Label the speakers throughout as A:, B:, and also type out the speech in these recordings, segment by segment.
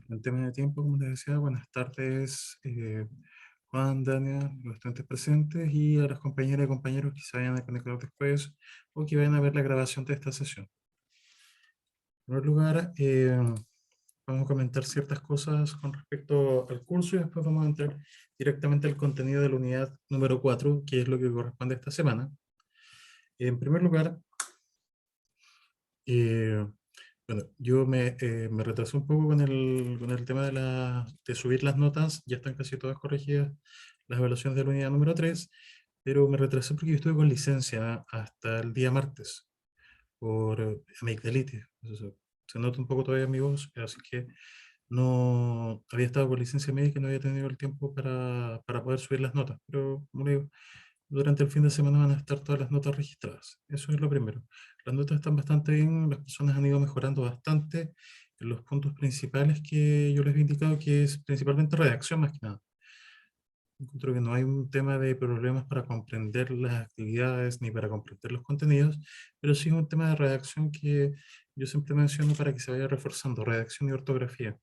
A: En tema de tiempo, como les decía, buenas tardes, Juan, Dania, los estudiantes presentes y a las compañeras y compañeros que se vayan a conectar después o que vayan a ver la grabación de esta sesión. En primer lugar, vamos a comentar ciertas cosas con respecto al curso y después vamos a entrar directamente al contenido de la unidad número 4, que es lo que corresponde a esta semana. En primer lugar, eh, bueno, yo me retrasé un poco con el tema de subir las notas, ya están casi todas corregidas las evaluaciones de la unidad número 3, pero me retrasé porque yo estuve con licencia hasta el día martes por amigdalitis. Se nota un poco todavía mi voz, así que no había estado con licencia médica y no había tenido el tiempo para poder subir las notas, pero como le digo, durante el fin de semana van a estar todas las notas registradas. Eso es lo primero. Las notas están bastante bien, las personas han ido mejorando bastante en los puntos principales que yo les he indicado, que es principalmente redacción más que nada. Encuentro que no hay un tema de problemas para comprender las actividades ni para comprender los contenidos, pero sí un tema de redacción que yo siempre menciono para que se vaya reforzando, redacción y ortografía.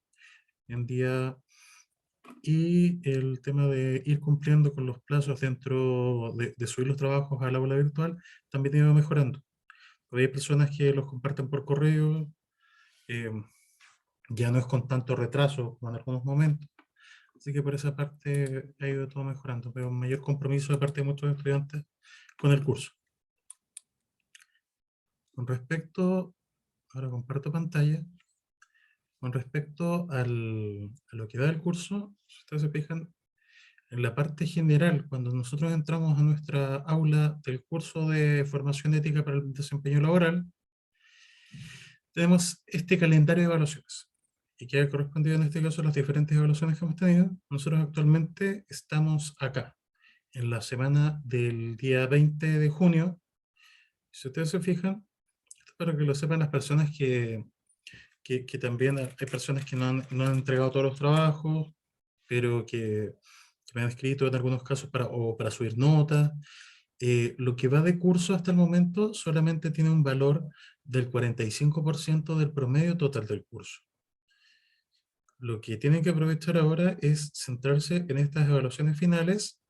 A: Hoy en día y el tema de ir cumpliendo con los plazos dentro de subir los trabajos al aula virtual también ha ido mejorando. Todavía hay personas que los comparten por correo, eh, ya no es con tanto retraso como en algunos momentos. Así que por esa parte ha ido todo mejorando, pero un mayor compromiso de parte de muchos estudiantes con el curso. Con respecto, ahora comparto pantalla, con respecto a lo que da el curso, si ustedes se fijan, en la parte general, cuando nosotros entramos a nuestra aula del curso de formación ética para el desempeño laboral, tenemos este calendario de evaluaciones. Y que ha correspondido en este caso a las diferentes evaluaciones que hemos tenido. Nosotros actualmente estamos acá, en la semana del día 20 de junio. Si ustedes se fijan, esto es para que lo sepan las personas que también hay personas que no han entregado todos los trabajos, pero que me han escrito en algunos casos o para subir notas. Lo que va de curso hasta el momento solamente tiene un valor del 45% del promedio total del curso. Lo que tienen que aprovechar ahora es centrarse en estas evaluaciones finales,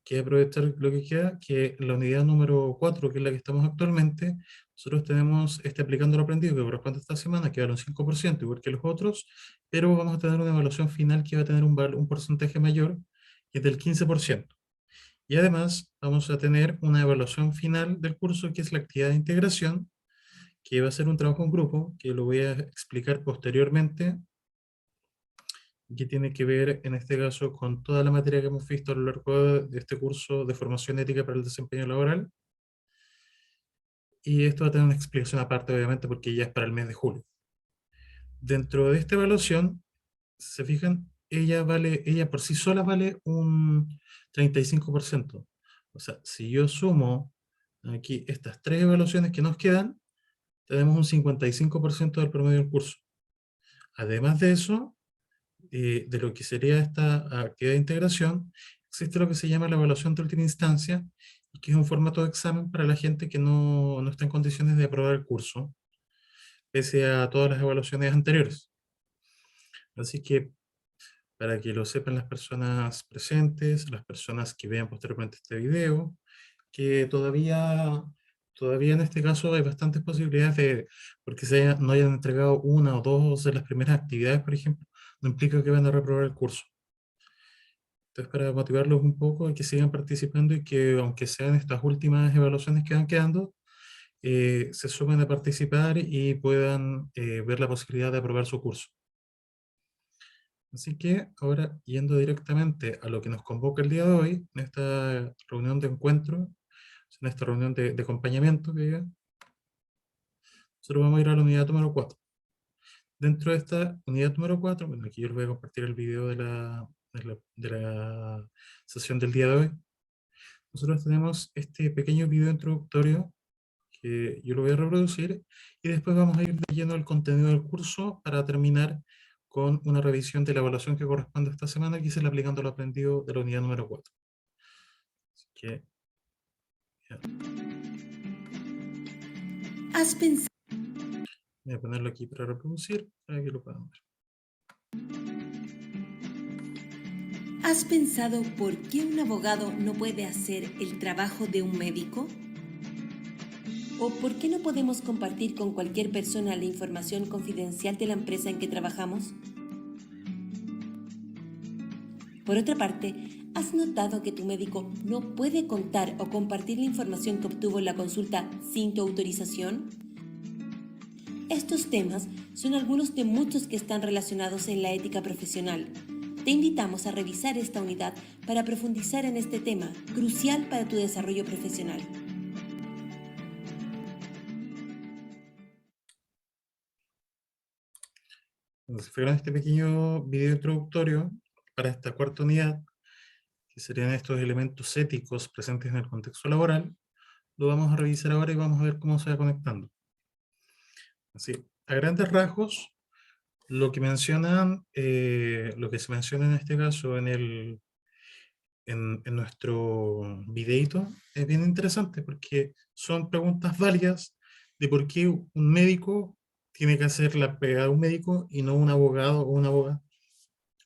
A: que aprovechar lo que queda, que la unidad número 4, que es la que estamos actualmente, nosotros tenemos aplicando lo aprendido que corresponde a esta semana, que vale un 5%, igual que los otros, pero vamos a tener una evaluación final que va a tener un porcentaje mayor, que es del 15%. Y además vamos a tener una evaluación final del curso, que es la actividad de integración, que va a ser un trabajo en grupo, que lo voy a explicar posteriormente, que tiene que ver en este caso con toda la materia que hemos visto a lo largo de este curso de formación ética para el desempeño laboral. Y esto va a tener una explicación aparte, obviamente, porque ya es para el mes de julio. Dentro de esta evaluación, se fijan, ella por sí sola vale un 35%. O sea, si yo sumo aquí estas tres evaluaciones que nos quedan, tenemos un 55% del promedio del curso. Además de eso, de lo que sería esta actividad de integración, existe lo que se llama la evaluación de última instancia, que es un formato de examen para la gente que no está en condiciones de aprobar el curso, pese a todas las evaluaciones anteriores. Así que, para que lo sepan las personas presentes, las personas que vean posteriormente este video, que todavía en este caso hay bastantes posibilidades de, porque no hayan entregado una o dos de las primeras actividades, por ejemplo, no implica que van a reprobar el curso. Entonces, para motivarlos un poco a que sigan participando y que, aunque sean estas últimas evaluaciones que van quedando, se sumen a participar y puedan ver la posibilidad de aprobar su curso. Así que ahora, yendo directamente a lo que nos convoca el día de hoy, en esta reunión de encuentro, en esta reunión de acompañamiento que diga, nosotros vamos a ir a la unidad número 4. Dentro de esta unidad número 4, bueno, aquí yo les voy a compartir el video de la sesión del día de hoy. Nosotros tenemos este pequeño video introductorio que yo lo voy a reproducir y después vamos a ir de lleno al contenido del curso para terminar con una revisión de la evaluación que corresponde a esta semana, que es el aplicando lo aprendido de la unidad número 4. Así que, ya,
B: ¿Has pensado?
A: voy a ponerlo aquí para reproducir, para que lo puedan ver.
B: ¿Has pensado por qué un abogado no puede hacer el trabajo de un médico? ¿O por qué no podemos compartir con cualquier persona la información confidencial de la empresa en que trabajamos? Por otra parte, ¿has notado que tu médico no puede contar o compartir la información que obtuvo en la consulta sin tu autorización? Estos temas son algunos de muchos que están relacionados en la ética profesional. Te invitamos a revisar esta unidad para profundizar en este tema, crucial para tu desarrollo profesional.
A: Entonces, fijaron este pequeño video introductorio para esta cuarta unidad, que serían estos elementos éticos presentes en el contexto laboral. Lo vamos a revisar ahora y vamos a ver cómo se va conectando. Así, a grandes rasgos, lo que se menciona en este caso en nuestro videito es bien interesante porque son preguntas válidas de por qué un médico tiene que hacer la pega de un médico y no un abogado o una abogada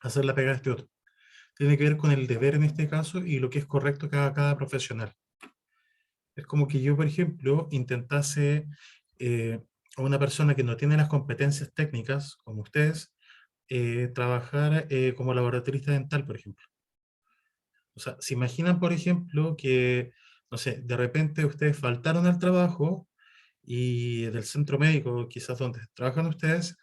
A: hacer la pega de este otro. Tiene que ver con el deber en este caso y lo que es correcto que haga cada profesional. Es como que yo, por ejemplo, intentase a una persona que no tiene las competencias técnicas, como ustedes, trabajar como laboratorista dental, por ejemplo. O sea, se imaginan, por ejemplo, que, no sé, de repente ustedes faltaron al trabajo y del centro médico, quizás donde trabajan ustedes,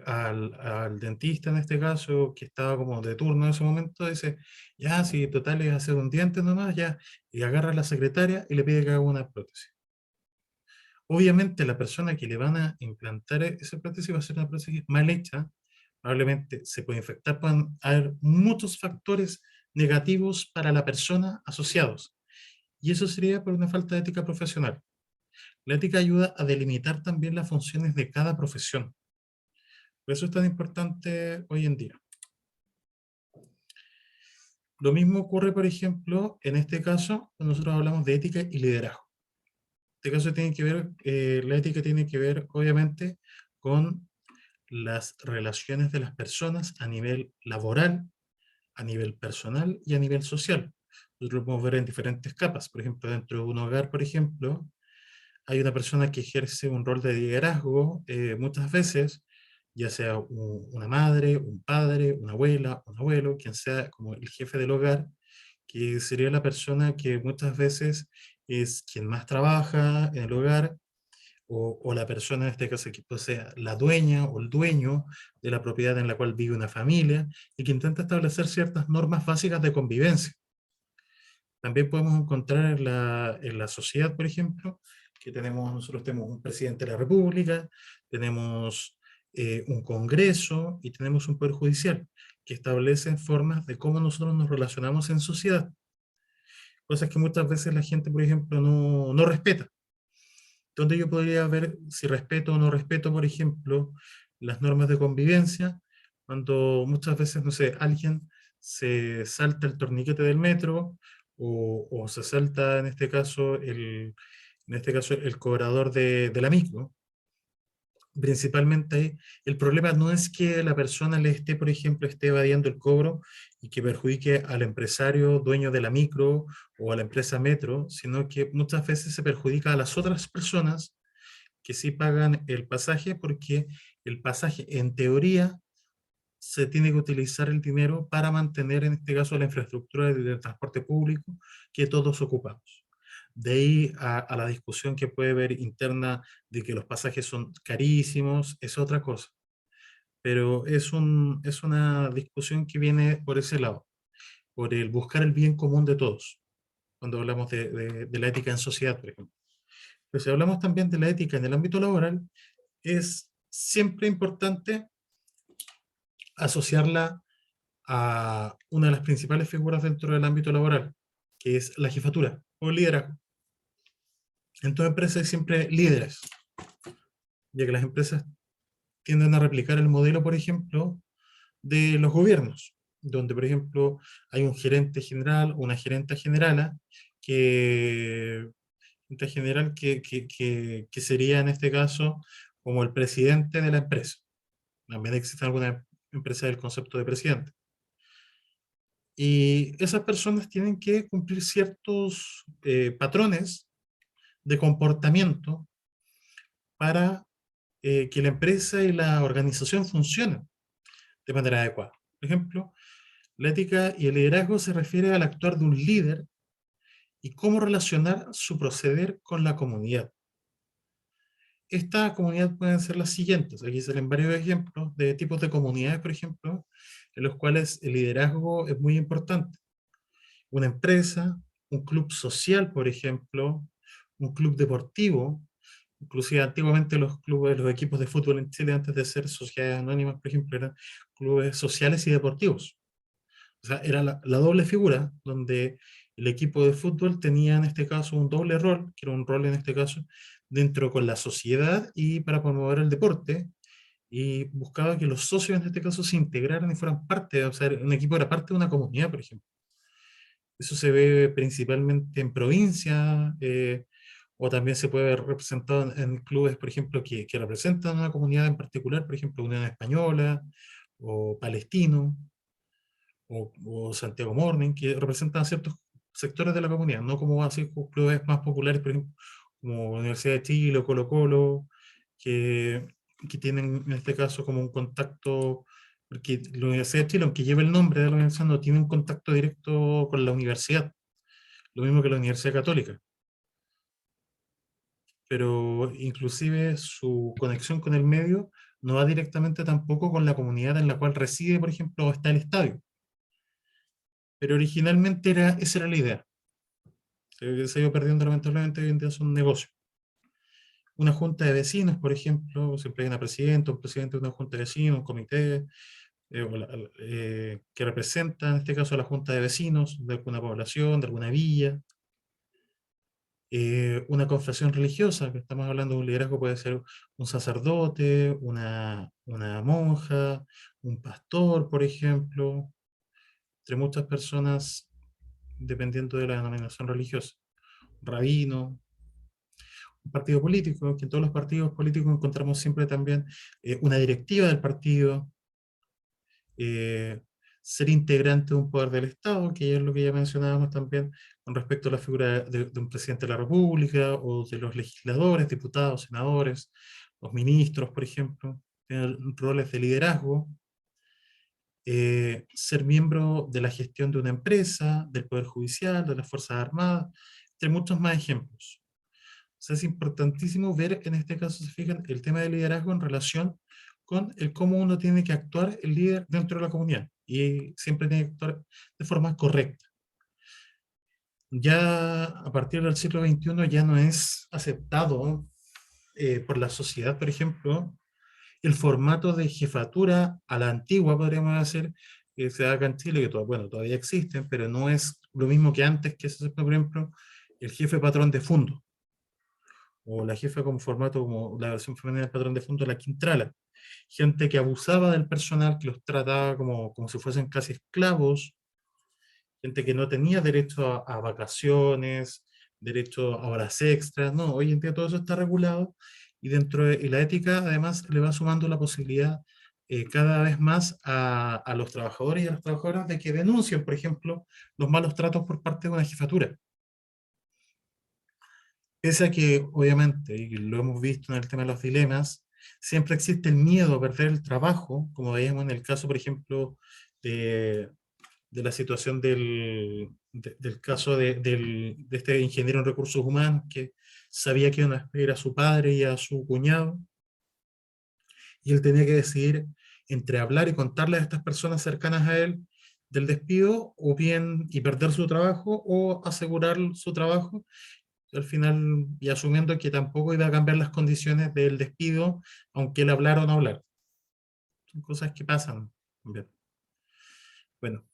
A: al dentista en este caso, que estaba como de turno en ese momento, dice, ya, si total es hacer un diente nomás, ya, y agarra a la secretaria y le pide que haga una prótesis. Obviamente la persona que le van a implantar esa prótesis va a ser una prótesis mal hecha, probablemente se puede infectar, pueden haber muchos factores negativos para la persona asociados. Y eso sería por una falta de ética profesional. La ética ayuda a delimitar también las funciones de cada profesión. Por eso es tan importante hoy en día. Lo mismo ocurre, por ejemplo, en este caso, cuando nosotros hablamos de ética y liderazgo. En este caso tiene que ver, la ética tiene que ver, obviamente, con las relaciones de las personas a nivel laboral, a nivel personal y a nivel social. Nosotros lo podemos ver en diferentes capas. Por ejemplo, dentro de un hogar, por ejemplo, hay una persona que ejerce un rol de liderazgo muchas veces, ya sea una madre, un padre, una abuela, un abuelo, quien sea como el jefe del hogar, que sería la persona que muchas veces es quien más trabaja en el hogar, o la persona en este caso que sea la dueña o el dueño de la propiedad en la cual vive una familia y que intenta establecer ciertas normas básicas de convivencia. También podemos encontrar en la sociedad, por ejemplo, que nosotros tenemos un presidente de la República, tenemos un Congreso y tenemos un Poder Judicial que establecen formas de cómo nosotros nos relacionamos en sociedad. Cosas que muchas veces la gente, por ejemplo, no respeta. Donde yo podría ver si respeto o no respeto, por ejemplo, las normas de convivencia, cuando muchas veces, no sé, alguien se salta el torniquete del metro o se salta, en este caso, el cobrador de la micro. Principalmente ahí, el problema no es que la persona le esté, por ejemplo, esté evadiendo el cobro y que perjudique al empresario dueño de la micro o a la empresa metro, sino que muchas veces se perjudica a las otras personas que sí pagan el pasaje, porque el pasaje, en teoría, se tiene que utilizar el dinero para mantener, en este caso, la infraestructura del transporte público que todos ocupamos. De ahí a la discusión que puede haber interna de que los pasajes son carísimos, es otra cosa. Pero es una discusión que viene por ese lado, por el buscar el bien común de todos, cuando hablamos de la ética en sociedad, por ejemplo. Pero si hablamos también de la ética en el ámbito laboral, es siempre importante asociarla a una de las principales figuras dentro del ámbito laboral, que es la jefatura o el liderazgo. En toda empresa hay siempre líderes, ya que las empresas tienden a replicar el modelo, por ejemplo, de los gobiernos, donde, por ejemplo, hay un gerente general o una gerenta generala que, que sería en este caso como el presidente de la empresa. También existen algunas empresa del concepto de presidente. Y esas personas tienen que cumplir ciertos patrones de comportamiento para que la empresa y la organización funcionen de manera adecuada. Por ejemplo, la ética y el liderazgo se refiere al actuar de un líder y cómo relacionar su proceder con la comunidad. Esta comunidad pueden ser las siguientes. Aquí salen varios ejemplos de tipos de comunidades, por ejemplo, en los cuales el liderazgo es muy importante. Una empresa, un club social, por ejemplo, un club deportivo, inclusive antiguamente los clubes, los equipos de fútbol en Chile, antes de ser sociedades anónimas, por ejemplo, eran clubes sociales y deportivos. O sea, era la doble figura, donde el equipo de fútbol tenía en este caso un doble rol, que era un rol en este caso dentro con la sociedad y para promover el deporte, y buscaba que los socios en este caso se integraran y fueran parte, o sea, un equipo era parte de una comunidad, por ejemplo. Eso se ve principalmente en provincias, o también se puede ver representado en clubes, por ejemplo, que representan una comunidad en particular, por ejemplo, Unión Española, o Palestino, o Santiago Morning, que representan ciertos sectores de la comunidad, no como así clubes más populares, por ejemplo, como Universidad de Chile o Colo Colo, que, que tienen en este caso como un contacto, porque la Universidad de Chile, aunque lleva el nombre de la universidad, no tiene un contacto directo con la universidad, lo mismo que la Universidad Católica, pero inclusive su conexión con el medio no va directamente tampoco con la comunidad en la cual reside, por ejemplo, o está el estadio. Pero originalmente esa era la idea. Se ha ido perdiendo lamentablemente, hoy en día es un negocio. Una junta de vecinos, por ejemplo, siempre hay una presidenta, un presidente de una junta de vecinos, un comité que representa, en este caso, a la junta de vecinos de alguna población, de alguna villa. Una confesión religiosa, que estamos hablando de un liderazgo, puede ser un sacerdote, una monja, un pastor, por ejemplo, entre muchas personas, dependiendo de la denominación religiosa. Rabino, un partido político, que en todos los partidos políticos encontramos siempre también una directiva del partido, eh, ser integrante de un poder del Estado, que es lo que ya mencionábamos también con respecto a la figura de un presidente de la República o de los legisladores, diputados, senadores, los ministros, por ejemplo, tener roles de liderazgo, ser miembro de la gestión de una empresa, del Poder Judicial, de las Fuerzas Armadas, entre muchos más ejemplos. O sea, es importantísimo ver, en este caso, se fijan, el tema del liderazgo en relación con el cómo uno tiene que actuar el líder dentro de la comunidad. Y siempre tiene que actuar de forma correcta. Ya a partir del siglo XXI ya no es aceptado por la sociedad, por ejemplo, el formato de jefatura a la antigua, podríamos decir, que se da acá en Chile, que bueno, todavía existen, pero no es lo mismo que antes, que se por ejemplo, el jefe patrón de fondo o la jefa con formato como la versión femenina del patrón de fondo, la Quintrala. Gente que abusaba del personal, que los trataba como si fuesen casi esclavos, gente que no tenía derecho a vacaciones, derecho a horas extras, no, hoy en día todo eso está regulado y dentro de y la ética además le va sumando la posibilidad cada vez más a los trabajadores y a las trabajadoras de que denuncien, por ejemplo, los malos tratos por parte de una jefatura. Pese a que, obviamente, y lo hemos visto en el tema de los dilemas, siempre existe el miedo a perder el trabajo, como veíamos en el caso, por ejemplo, de la situación del caso de este ingeniero en recursos humanos que sabía que iban a despedir a su padre y a su cuñado, y él tenía que decidir entre hablar y contarle a estas personas cercanas a él del despido, o bien y perder su trabajo, o asegurar su trabajo al final, y asumiendo que tampoco iba a cambiar las condiciones del despido, aunque él hablara o no hablara. Son cosas que pasan. Bien. Bueno,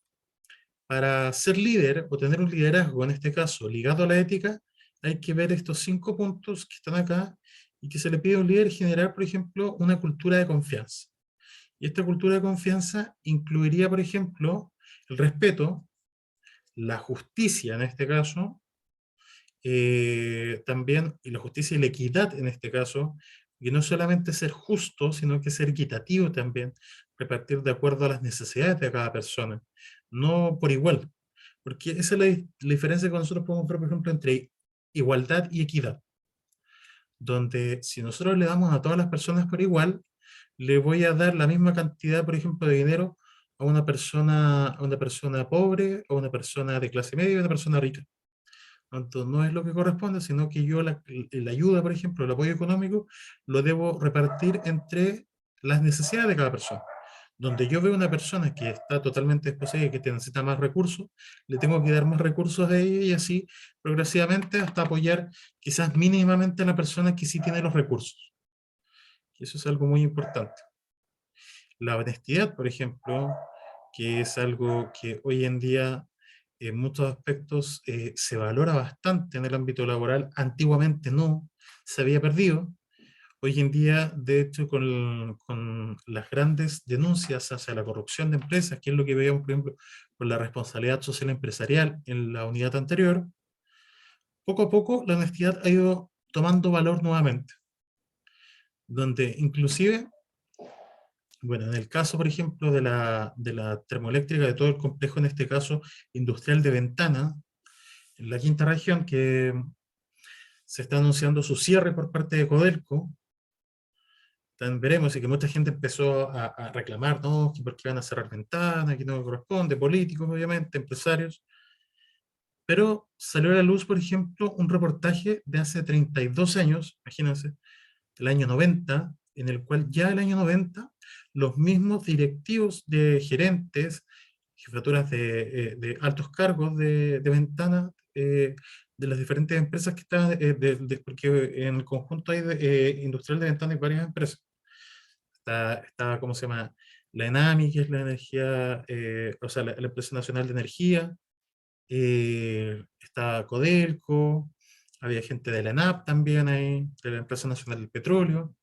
A: para ser líder o tener un liderazgo, en este caso, ligado a la ética, hay que ver estos 5 puntos que están acá y que se le pide a un líder generar, por ejemplo, una cultura de confianza. Y esta cultura de confianza incluiría, por ejemplo, el respeto, la justicia en este caso, también, y la justicia y la equidad en este caso, y no solamente ser justo, sino que ser equitativo también, repartir de acuerdo a las necesidades de cada persona, no por igual. Porque esa es la diferencia que nosotros podemos ver, por ejemplo, entre igualdad y equidad. Donde si nosotros le damos a todas las personas por igual, le voy a dar la misma cantidad, por ejemplo, de dinero a una persona pobre, a una persona de clase media y a una persona rica. Entonces, no es lo que corresponde, sino que yo la ayuda, por ejemplo, el apoyo económico, lo debo repartir entre las necesidades de cada persona. Donde yo veo una persona que está totalmente desposeída y que necesita más recursos, le tengo que dar más recursos a ella y así progresivamente hasta apoyar quizás mínimamente a la persona que sí tiene los recursos. Y eso es algo muy importante. La honestidad, por ejemplo, que es algo que hoy en día en muchos aspectos se valora bastante en el ámbito laboral. Antiguamente no, se había perdido. Hoy en día, de hecho, con las grandes denuncias hacia la corrupción de empresas, que es lo que veíamos, por ejemplo, con la responsabilidad social empresarial en la unidad anterior, poco a poco la honestidad ha ido tomando valor nuevamente, donde inclusive, bueno, en el caso, por ejemplo, de la termoeléctrica, de todo el complejo, en este caso, industrial de Ventana, en la quinta región, que se está anunciando su cierre por parte de Codelco. Veremos, y que mucha gente empezó a reclamar, ¿no? Que por qué van a cerrar Ventana, que no corresponde, políticos, obviamente, empresarios. Pero salió a la luz, por ejemplo, un reportaje de hace 32 años, imagínense, el año 90, en el cual ya el año 90, los mismos directivos de gerentes, jefaturas de altos cargos de Ventana, de las diferentes empresas que están, porque en el conjunto hay industrial de Ventana hay varias empresas. Está, ¿cómo se llama? La ENAMI, que es la energía, o sea, la Empresa Nacional de Energía, está Codelco, había gente de la ENAP también ahí, de la Empresa Nacional del Petróleo,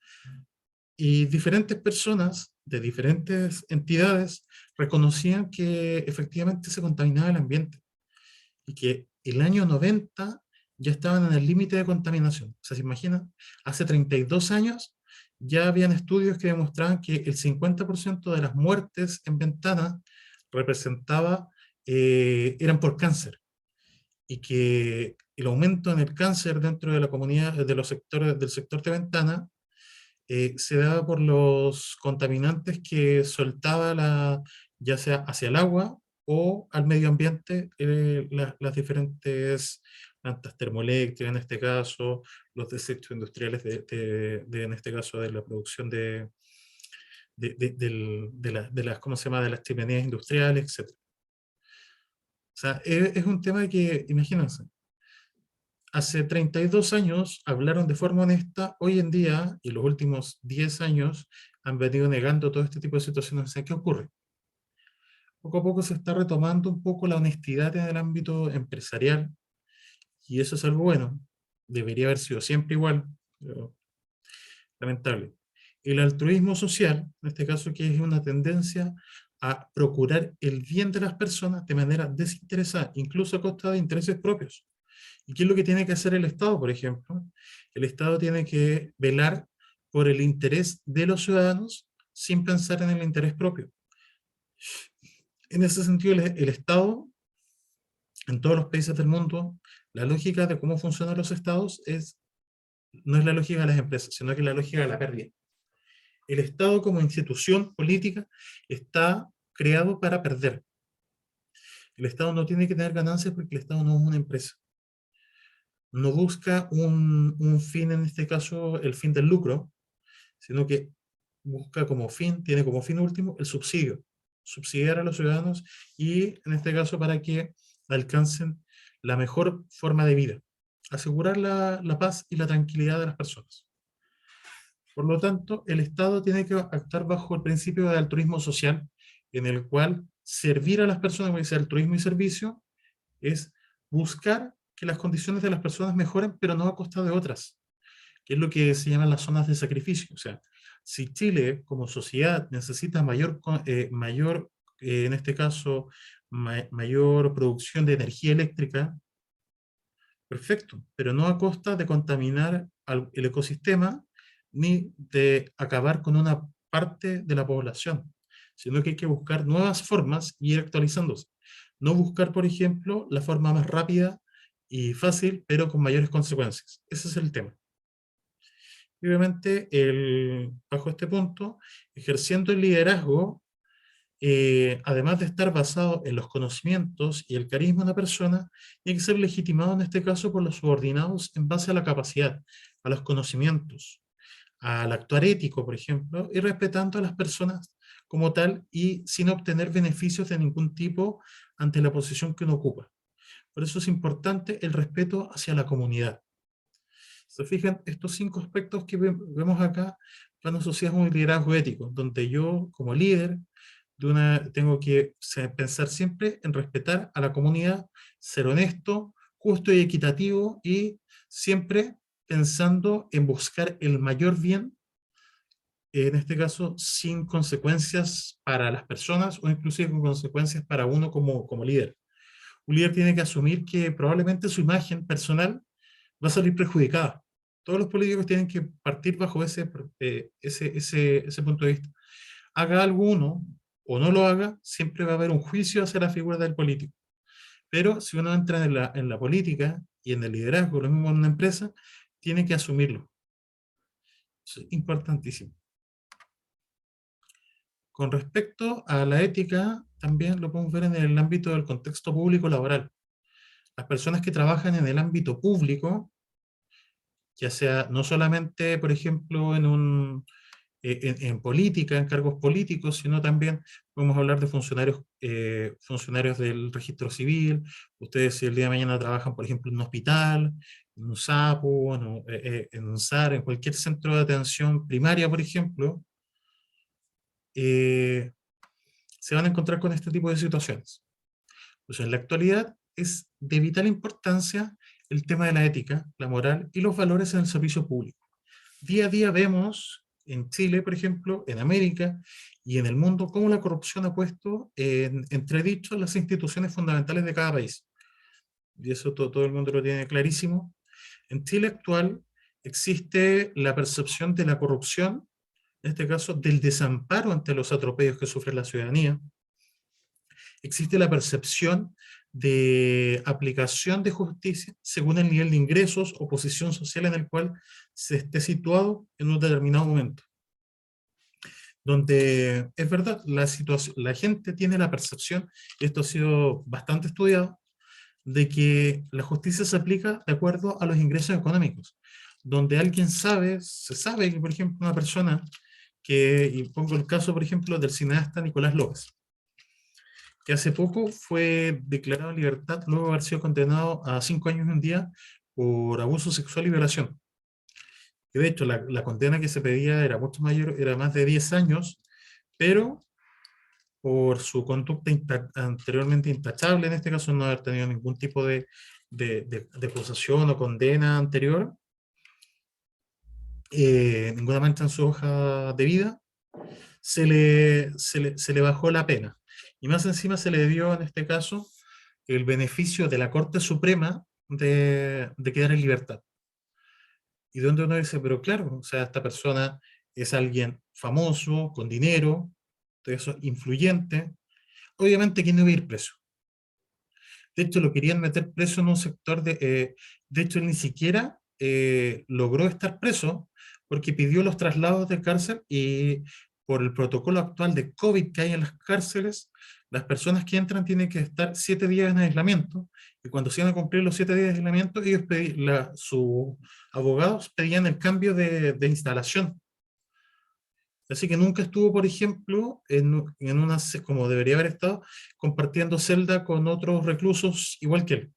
A: y diferentes personas de diferentes entidades reconocían que efectivamente se contaminaba el ambiente y que el año 90 ya estaban en el límite de contaminación. O sea, ¿se imaginan? Hace 32 años ya habían estudios que demostraban que el 50% de las muertes en Ventana representaba, eran por cáncer, y que el aumento en el cáncer dentro de la comunidad, de los sectores, del sector de Ventana, se daba por los contaminantes que soltaba ya sea hacia el agua o al medio ambiente, las diferentes plantas termoeléctricas, en este caso, los desechos industriales en este caso, de la producción de las, ¿cómo se llama?, de las chimeneas industriales, etc. O sea, es un tema que, imagínense, hace 32 años hablaron de forma honesta, hoy en día, y los últimos 10 años, han venido negando todo este tipo de situaciones. O sea, ¿qué ocurre? Poco a poco se está retomando un poco la honestidad en el ámbito empresarial, y eso es algo bueno. Debería haber sido siempre igual, pero lamentable. El altruismo social, en este caso, que es una tendencia a procurar el bien de las personas de manera desinteresada, incluso a costa de intereses propios. ¿Y qué es lo que tiene que hacer el Estado, por ejemplo? El Estado tiene que velar por el interés de los ciudadanos sin pensar en el interés propio. En ese sentido, el Estado, en todos los países del mundo, la lógica de cómo funcionan los estados no es la lógica de las empresas, sino que es la lógica de la pérdida. El Estado como institución política está creado para perder. El Estado no tiene que tener ganancias porque el Estado no es una empresa. No busca un fin, en este caso, el fin del lucro, sino que busca como fin, tiene como fin último el subsidio, subsidiar a los ciudadanos y, en este caso, para que alcancen la mejor forma de vida, asegurar la paz y la tranquilidad de las personas. Por lo tanto, el Estado tiene que actuar bajo el principio de altruismo social, en el cual servir a las personas, como dice altruismo y servicio, es buscar que las condiciones de las personas mejoren, pero no a costa de otras, que es lo que se llaman las zonas de sacrificio. O sea, si Chile como sociedad necesita en este caso, mayor producción de energía eléctrica, perfecto, pero no a costa de contaminar el ecosistema ni de acabar con una parte de la población, sino que hay que buscar nuevas formas y ir actualizándose. No buscar, por ejemplo, la forma más rápida y fácil, pero con mayores consecuencias. Ese es el tema. Y obviamente, bajo este punto, ejerciendo el liderazgo, además de estar basado en los conocimientos y el carisma de una persona, tiene que ser legitimado en este caso por los subordinados en base a la capacidad, a los conocimientos, al actuar ético, por ejemplo, y respetando a las personas como tal y sin obtener beneficios de ningún tipo ante la posición que uno ocupa. Por eso es importante el respeto hacia la comunidad. Se fijan, estos 5 aspectos que vemos acá van asociados a un liderazgo ético, donde yo como líder tengo que pensar siempre en respetar a la comunidad, ser honesto, justo y equitativo y siempre pensando en buscar el mayor bien, en este caso sin consecuencias para las personas o inclusive con consecuencias para uno como líder. Un líder tiene que asumir que probablemente su imagen personal va a salir perjudicada. Todos los políticos tienen que partir bajo ese punto de vista. Haga algo uno o no lo haga, siempre va a haber un juicio hacia la figura del político. Pero si uno entra en la política y en el liderazgo, lo mismo en una empresa, tiene que asumirlo. Es importantísimo. Con respecto a la ética, también lo podemos ver en el ámbito del contexto público laboral. Las personas que trabajan en el ámbito público, ya sea no solamente, por ejemplo, en política, en cargos políticos, sino también podemos hablar de funcionarios del registro civil. Ustedes si el día de mañana trabajan, por ejemplo, en un hospital, en un SAPU, en un SAR, en cualquier centro de atención primaria, por ejemplo, eh, se van a encontrar con este tipo de situaciones. Pues en la actualidad es de vital importancia el tema de la ética, la moral y los valores en el servicio público. Día a día vemos en Chile, por ejemplo, en América y en el mundo, cómo la corrupción ha puesto en entredicho las instituciones fundamentales de cada país. Y eso todo el mundo lo tiene clarísimo. En Chile actual existe la percepción de la corrupción, en este caso del desamparo ante los atropellos que sufre la ciudadanía. Existe la percepción de aplicación de justicia según el nivel de ingresos o posición social en el cual se esté situado en un determinado momento. Donde es verdad, la gente tiene la percepción, y esto ha sido bastante estudiado, de que la justicia se aplica de acuerdo a los ingresos económicos. Donde alguien se sabe que, por ejemplo, una persona y pongo el caso, por ejemplo, del cineasta Nicolás López, que hace poco fue declarado en libertad luego de haber sido condenado a 5 años y un día por abuso sexual y violación. Y de hecho, la condena que se pedía era mucho mayor, era más de 10 años, pero por su conducta anteriormente intachable, en este caso no haber tenido ningún tipo de acusación o condena anterior, ninguna mancha en su hoja de vida, se le bajó la pena. Y más encima se le dio, en este caso, el beneficio de la Corte Suprema de quedar en libertad. Y donde uno dice, pero claro, o sea, esta persona es alguien famoso, con dinero, de eso, influyente, obviamente que no iba a ir preso. De hecho, lo querían meter preso en un sector de hecho, él ni siquiera logró estar preso porque pidió los traslados de cárcel y por el protocolo actual de COVID que hay en las cárceles, las personas que entran tienen que estar 7 días en aislamiento y cuando se iban a cumplir los 7 días de aislamiento, sus abogados pedían el cambio de instalación. Así que nunca estuvo, por ejemplo, como debería haber estado, compartiendo celda con otros reclusos igual que él.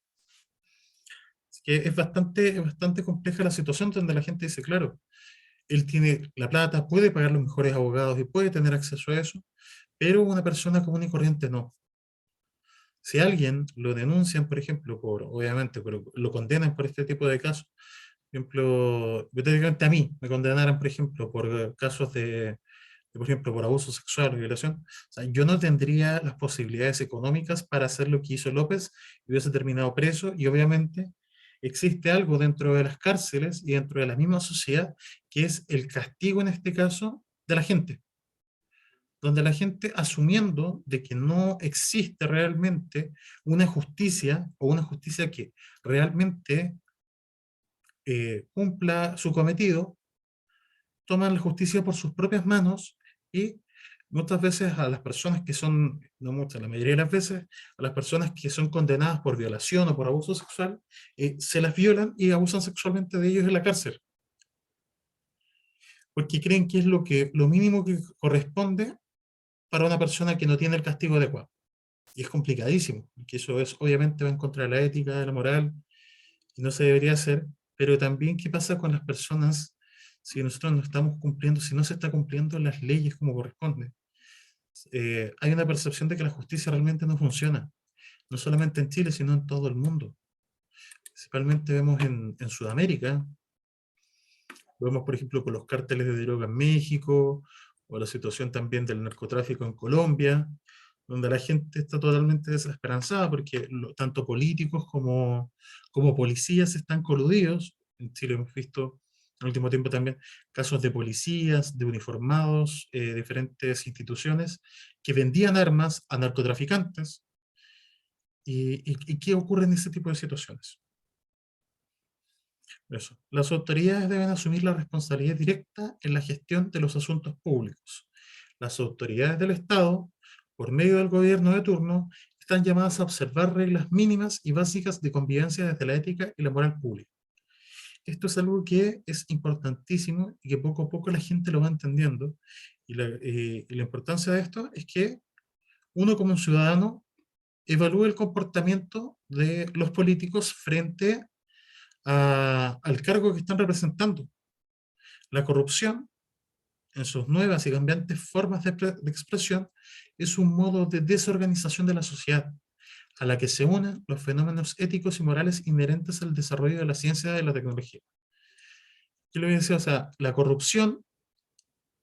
A: Así que es bastante compleja la situación donde la gente dice, claro, él tiene la plata, puede pagar los mejores abogados y puede tener acceso a eso, pero una persona común y corriente no. Si alguien lo denuncian, por ejemplo, obviamente, pero lo condenan por este tipo de casos, por ejemplo, hipotéticamente a mí me condenaran, por ejemplo, por casos por ejemplo, por abuso sexual o violación, o sea, yo no tendría las posibilidades económicas para hacer lo que hizo López y hubiese terminado preso y obviamente existe algo dentro de las cárceles y dentro de la misma sociedad que es el castigo en este caso de la gente. donde la gente, asumiendo de que no existe realmente una justicia, o una justicia que realmente cumpla su cometido, toman la justicia por sus propias manos y muchas veces a las personas que son, no muchas, la mayoría de las veces, a las personas que son condenadas por violación o por abuso sexual, se las violan y abusan sexualmente de ellos en la cárcel, porque creen que es lo mínimo que corresponde para una persona que no tiene el castigo adecuado. Y es complicadísimo, porque eso es, obviamente va en contra de la ética, de la moral, y no se debería hacer, pero también qué pasa con las personas si nosotros no estamos cumpliendo, si no se está cumpliendo las leyes como corresponde. Hay una percepción de que la justicia realmente no funciona, no solamente en Chile, sino en todo el mundo. Principalmente vemos en Sudamérica, vemos por ejemplo con los cárteles de droga en México, o la situación también del narcotráfico en Colombia, donde la gente está totalmente desesperanzada porque tanto políticos como policías están coludidos. En Chile hemos visto en el último tiempo también casos de policías, de uniformados, diferentes instituciones que vendían armas a narcotraficantes. ¿Y qué ocurre en ese tipo de situaciones? Eso. Las autoridades deben asumir la responsabilidad directa en la gestión de los asuntos públicos. Las autoridades del Estado, por medio del gobierno de turno, están llamadas a observar reglas mínimas y básicas de convivencia desde la ética y la moral pública. Esto es algo que es importantísimo y que poco a poco la gente lo va entendiendo. Y la importancia de esto es que uno como un ciudadano evalúe el comportamiento de los políticos frente al cargo que están representando. La corrupción, en sus nuevas y cambiantes formas de expresión, es un modo de desorganización de la sociedad, a la que se unen los fenómenos éticos y morales inherentes al desarrollo de la ciencia y de la tecnología. Yo le decía, o sea, la corrupción,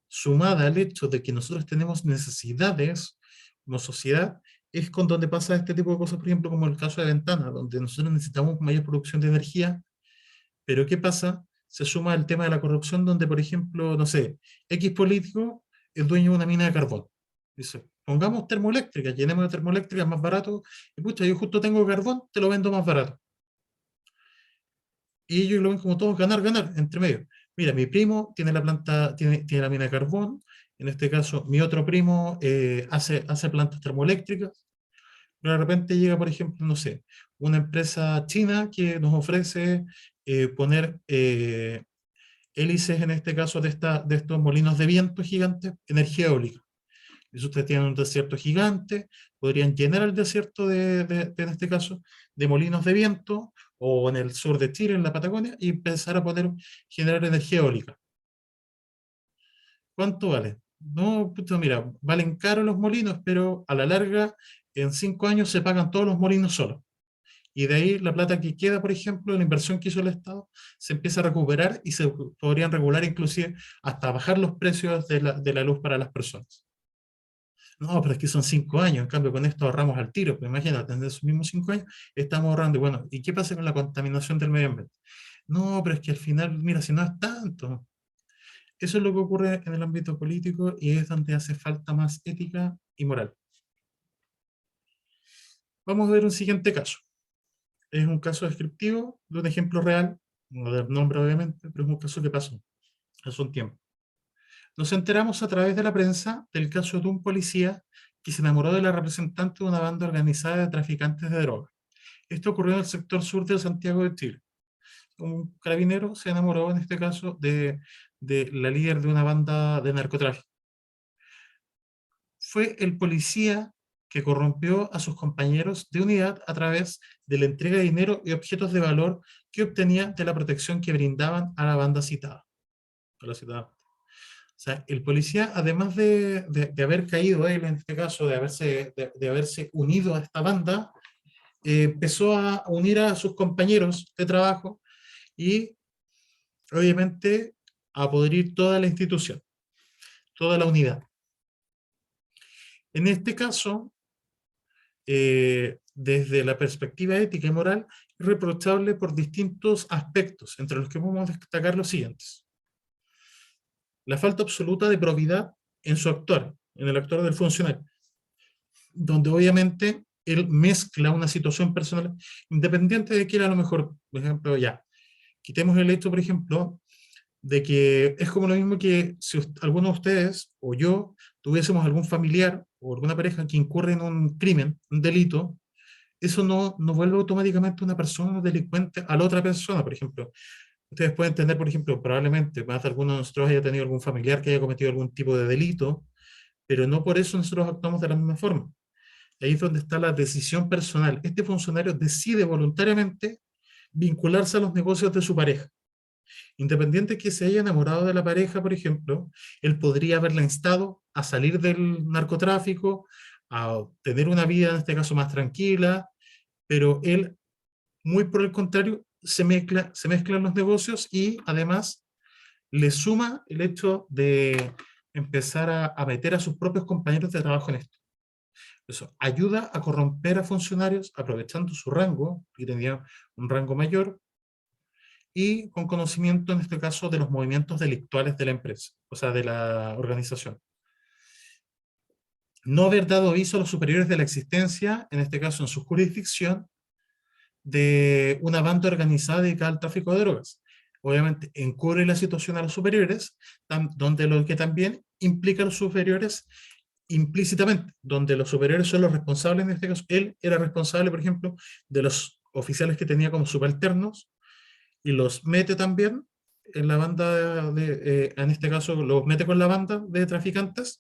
A: sumada al hecho de que nosotros tenemos necesidades como sociedad, es con donde pasa este tipo de cosas, por ejemplo, como el caso de Ventana, donde nosotros necesitamos mayor producción de energía. Pero ¿qué pasa? Se suma el tema de la corrupción donde, por ejemplo, no sé, X político es dueño de una mina de carbón. Dice, pongamos termoeléctricas, llenemos de termoeléctricas más barato, y pucha, yo justo tengo carbón, te lo vendo más barato. Y ellos lo ven como todos ganar, ganar, entre medio. Mira, mi primo tiene la planta, tiene la mina de carbón, en este caso, mi otro primo hace plantas termoeléctricas, pero de repente llega, por ejemplo, no sé, una empresa china que nos ofrece poner hélices, en este caso, de estos molinos de viento gigantes, energía eólica. Y si ustedes tienen un desierto gigante, podrían llenar el desierto en este caso, de molinos de viento, o en el sur de Chile, en la Patagonia, y empezar a poder generar energía eólica. ¿Cuánto vale? No, puta, mira, valen caro los molinos, pero a la larga, en 5 años se pagan todos los molinos solos. Y de ahí la plata que queda, por ejemplo, la inversión que hizo el Estado, se empieza a recuperar y se podrían regular inclusive hasta bajar los precios de la luz para las personas. No, pero es que son 5 años, en cambio con esto ahorramos al tiro, pero imagínate, en esos mismos 5 años estamos ahorrando. Y bueno, ¿y qué pasa con la contaminación del medio ambiente? No, pero es que al final, mira, si no es tanto. Eso es lo que ocurre en el ámbito político y es donde hace falta más ética y moral. Vamos a ver un siguiente caso. Es un caso descriptivo de un ejemplo real, no del nombre obviamente, pero es un caso que pasó hace un tiempo. Nos enteramos a través de la prensa del caso de un policía que se enamoró de la representante de una banda organizada de traficantes de drogas. Esto ocurrió en el sector sur de Santiago de Chile. Un carabinero se enamoró en este caso de la líder de una banda de narcotráfico. Fue el policía que corrompió a sus compañeros de unidad a través de la entrega de dinero y objetos de valor que obtenía de la protección que brindaban a la banda citada. A la citada. O sea, el policía, además de haber caído él, en este caso, de haberse unido a esta banda, empezó a unir a sus compañeros de trabajo y, obviamente, a podrir toda la institución, toda la unidad. En este caso, desde la perspectiva ética y moral, es reprochable por distintos aspectos, entre los que podemos destacar los siguientes. La falta absoluta de probidad en su actuar. en el actuar del funcionario, donde obviamente él mezcla una situación personal, independiente de que él a lo mejor, por ejemplo, ya, quitemos el hecho, por ejemplo, de que es como lo mismo que si alguno de ustedes o yo tuviésemos algún familiar o alguna pareja que incurre en un crimen, un delito, eso no vuelve automáticamente una persona delincuente a la otra persona, por ejemplo. Ustedes pueden tener, por ejemplo, probablemente más de alguno de nosotros haya tenido algún familiar que haya cometido algún tipo de delito, pero no por eso nosotros actuamos de la misma forma. Ahí es donde está la decisión personal. Este funcionario decide voluntariamente vincularse a los negocios de su pareja. Independiente que se haya enamorado de la pareja, por ejemplo, él podría haberla instado a salir del narcotráfico, a tener una vida, en este caso, más tranquila, pero él, muy por el contrario, se mezclan los negocios y además le suma el hecho de empezar a meter a sus propios compañeros de trabajo en esto. Eso ayuda a corromper a funcionarios aprovechando su rango, que tenía un rango mayor, y con conocimiento, en este caso, de los movimientos delictuales de la empresa, o sea, de la organización. No haber dado aviso a los superiores de la existencia, en este caso en su jurisdicción, de una banda organizada dedicada al tráfico de drogas. Obviamente encubre la situación a los superiores, donde lo que también implica a los superiores implícitamente, donde los superiores son los responsables, en este caso, él era responsable, por ejemplo, de los oficiales que tenía como subalternos, y los mete también en la banda en este caso los mete con la banda de traficantes,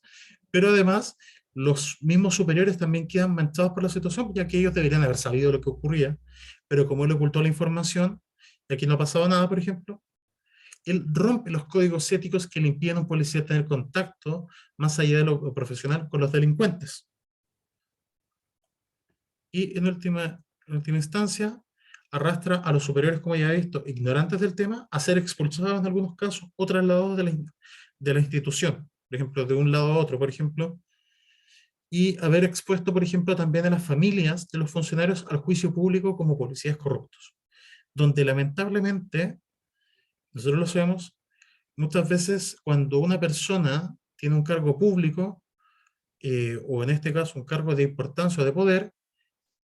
A: pero además los mismos superiores también quedan manchados por la situación, ya que ellos deberían haber sabido lo que ocurría, pero como él ocultó la información, y aquí no ha pasado nada, por ejemplo, él rompe los códigos éticos que le impiden a un policía tener contacto, más allá de lo profesional, con los delincuentes. Y en última instancia, arrastra a los superiores, como ya he visto, ignorantes del tema, a ser expulsados en algunos casos o trasladados de la institución, por ejemplo, de un lado a otro, por ejemplo, y haber expuesto, por ejemplo, también a las familias de los funcionarios al juicio público como policías corruptos, donde lamentablemente, nosotros lo sabemos, muchas veces cuando una persona tiene un cargo público, o en este caso un cargo de importancia o de poder,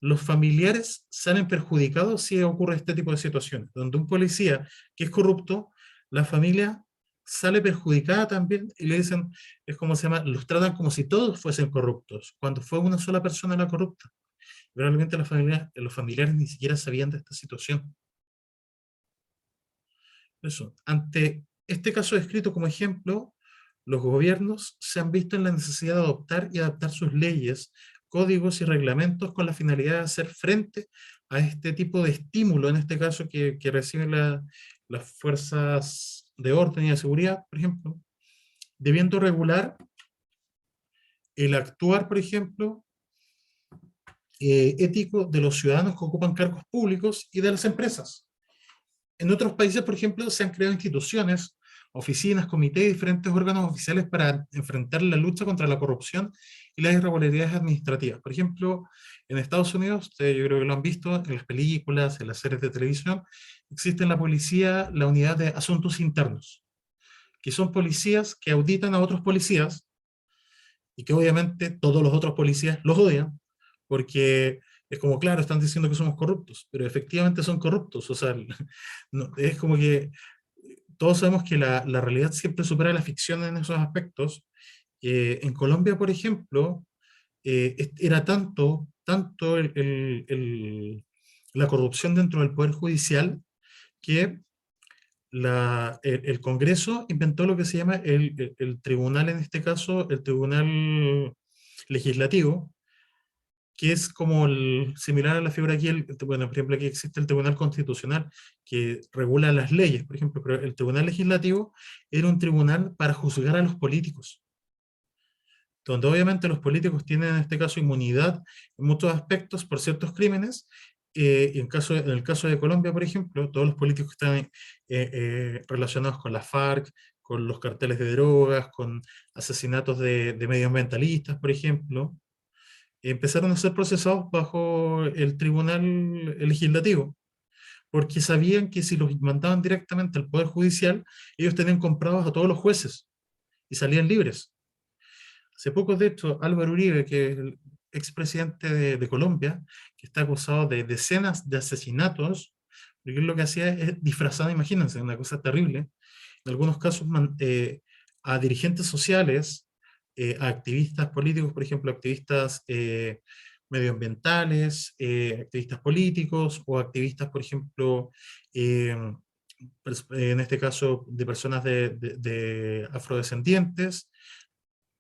A: los familiares salen perjudicados si ocurre este tipo de situaciones, donde un policía que es corrupto, la familia sale perjudicada también y le dicen, es como se llama, los tratan como si todos fuesen corruptos, cuando fue una sola persona la corrupta. Realmente los familiares ni siquiera sabían de esta situación. Eso. Ante este caso descrito como ejemplo, los gobiernos se han visto en la necesidad de adoptar y adaptar sus leyes, códigos y reglamentos con la finalidad de hacer frente a este tipo de estímulo, en este caso que reciben las fuerzas de orden y de seguridad, por ejemplo, debiendo regular el actuar, por ejemplo, ético de los ciudadanos que ocupan cargos públicos y de las empresas. En otros países, por ejemplo, se han creado instituciones, oficinas, comités y diferentes órganos oficiales para enfrentar la lucha contra la corrupción y las irregularidades administrativas. Por ejemplo, en Estados Unidos, ustedes yo creo que lo han visto en las películas, en las series de televisión, existe en la policía la unidad de asuntos internos, que son policías que auditan a otros policías y que obviamente todos los otros policías los odian, porque es como, claro, están diciendo que somos corruptos, pero efectivamente son corruptos, o sea, no, es como que todos sabemos que la realidad siempre supera la ficción en esos aspectos. En Colombia, por ejemplo, era tanto la corrupción dentro del Poder Judicial que el Congreso inventó lo que se llama el tribunal, en este caso, el tribunal legislativo, que es como similar a la figura aquí, bueno, por ejemplo, aquí existe el Tribunal Constitucional, que regula las leyes, por ejemplo, pero el Tribunal Legislativo era un tribunal para juzgar a los políticos, donde obviamente los políticos tienen en este caso inmunidad en muchos aspectos por ciertos crímenes, y en el caso de Colombia, por ejemplo, todos los políticos que están relacionados con la FARC, con los carteles de drogas, con asesinatos de medioambientalistas, por ejemplo, empezaron a ser procesados bajo el tribunal legislativo, porque sabían que si los mandaban directamente al Poder Judicial, ellos tenían comprados a todos los jueces y salían libres. Hace poco, de hecho, Álvaro Uribe, que es el expresidente de Colombia, que está acusado de decenas de asesinatos, porque él lo que hacía es disfrazado, imagínense, una cosa terrible, en algunos casos a dirigentes sociales, a activistas políticos, por ejemplo, activistas medioambientales, activistas políticos o activistas, por ejemplo, eh, en este caso de personas de afrodescendientes,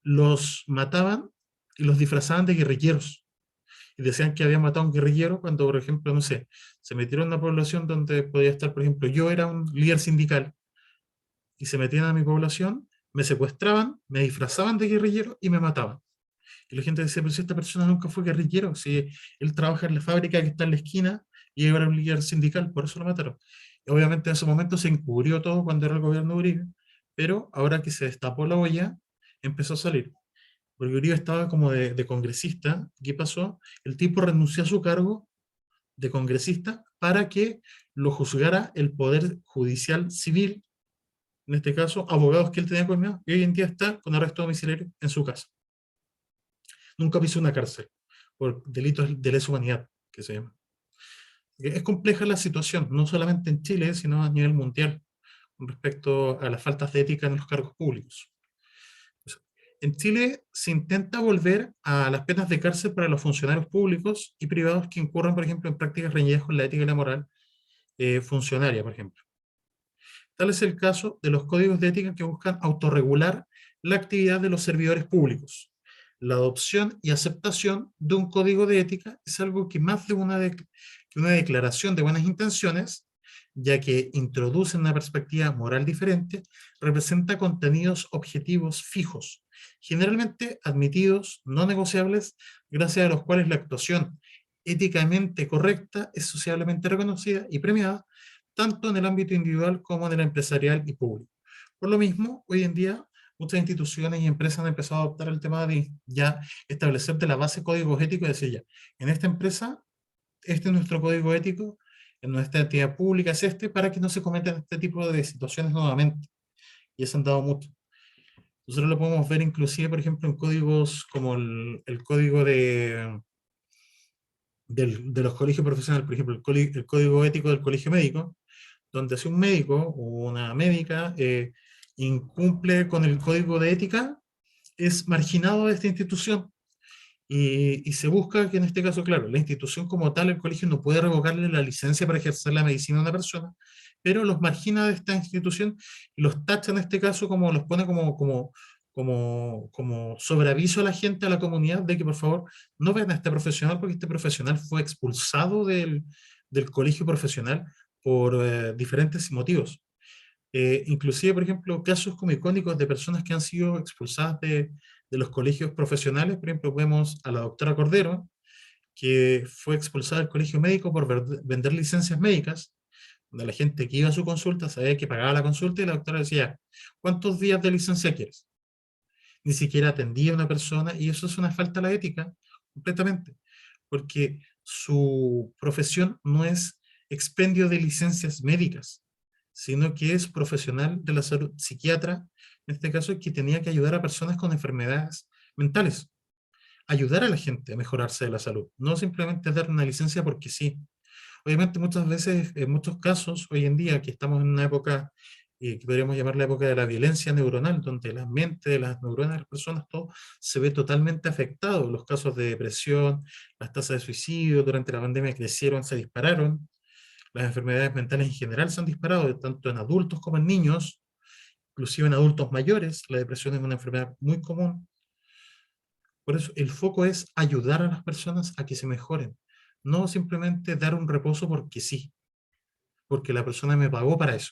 A: los mataban y los disfrazaban de guerrilleros. Y decían que habían matado a un guerrillero cuando, por ejemplo, no sé, se metieron en una población donde podía estar, por ejemplo, yo era un líder sindical y se metían a mi población, me secuestraban, me disfrazaban de guerrillero y me mataban. Y la gente decía, pero si esta persona nunca fue guerrillero, si él trabaja en la fábrica que está en la esquina y era un líder sindical, por eso lo mataron. Y obviamente en ese momento se encubrió todo cuando era el gobierno de Uribe, pero ahora que se destapó la olla, empezó a salir. Porque Uribe estaba como de congresista. ¿Qué pasó? El tipo renunció a su cargo de congresista para que lo juzgara el Poder Judicial Civil, en este caso, abogados que él tenía conmigo, y hoy en día está con arresto domiciliario en su casa. Nunca pisó una cárcel por delitos de lesa humanidad, que se llama. Es compleja la situación, no solamente en Chile, sino a nivel mundial, con respecto a las faltas de ética en los cargos públicos. En Chile se intenta volver a las penas de cárcel para los funcionarios públicos y privados que incurran, por ejemplo, en prácticas reñidas con la ética y la moral funcionaria, por ejemplo. Tal es el caso de los códigos de ética que buscan autorregular la actividad de los servidores públicos. La adopción y aceptación de un código de ética es algo que más de una declaración de buenas intenciones, ya que introduce una perspectiva moral diferente, representa contenidos objetivos fijos, generalmente admitidos, no negociables, gracias a los cuales la actuación éticamente correcta es socialmente reconocida y premiada, tanto en el ámbito individual como en el empresarial y público. Por lo mismo, hoy en día, muchas instituciones y empresas han empezado a adoptar el tema de ya establecer de la base códigos éticos y decir ya, en esta empresa, este es nuestro código ético, en nuestra entidad pública es este, para que no se cometan este tipo de situaciones nuevamente. Y eso han dado mucho. Nosotros lo podemos ver inclusive, por ejemplo, en códigos como el código de los colegios profesionales, por ejemplo, el código ético del colegio médico, donde si un médico o una médica incumple con el código de ética, es marginado de esta institución. Y se busca que en este caso, claro, la institución como tal, el colegio no puede revocarle la licencia para ejercer la medicina a una persona, pero los margina de esta institución y los tacha en este caso como los pone como sobreaviso a la gente, a la comunidad, de que por favor no vean a este profesional porque este profesional fue expulsado del colegio profesional por diferentes motivos. Inclusive, por ejemplo, casos como icónicos de personas que han sido expulsadas de los colegios profesionales. Por ejemplo, vemos a la doctora Cordero, que fue expulsada del colegio médico por vender licencias médicas, donde la gente que iba a su consulta sabía que pagaba la consulta y la doctora decía, ¿cuántos días de licencia quieres? Ni siquiera atendía a una persona y eso es una falta a la ética, completamente, porque su profesión no es expendio de licencias médicas, sino que es profesional de la salud, psiquiatra, en este caso, que tenía que ayudar a personas con enfermedades mentales, ayudar a la gente a mejorarse de la salud, no simplemente dar una licencia porque sí. Obviamente muchas veces, en muchos casos, hoy en día, que estamos en una época que podríamos llamar la época de la violencia neuronal, donde la mente de las neuronas de las personas, todo se ve totalmente afectado. Los casos de depresión, las tasas de suicidio durante la pandemia crecieron, se dispararon. Las enfermedades mentales en general se han disparado, tanto en adultos como en niños, inclusive en adultos mayores. La depresión es una enfermedad muy común. Por eso el foco es ayudar a las personas a que se mejoren, no simplemente dar un reposo porque sí, porque la persona me pagó para eso.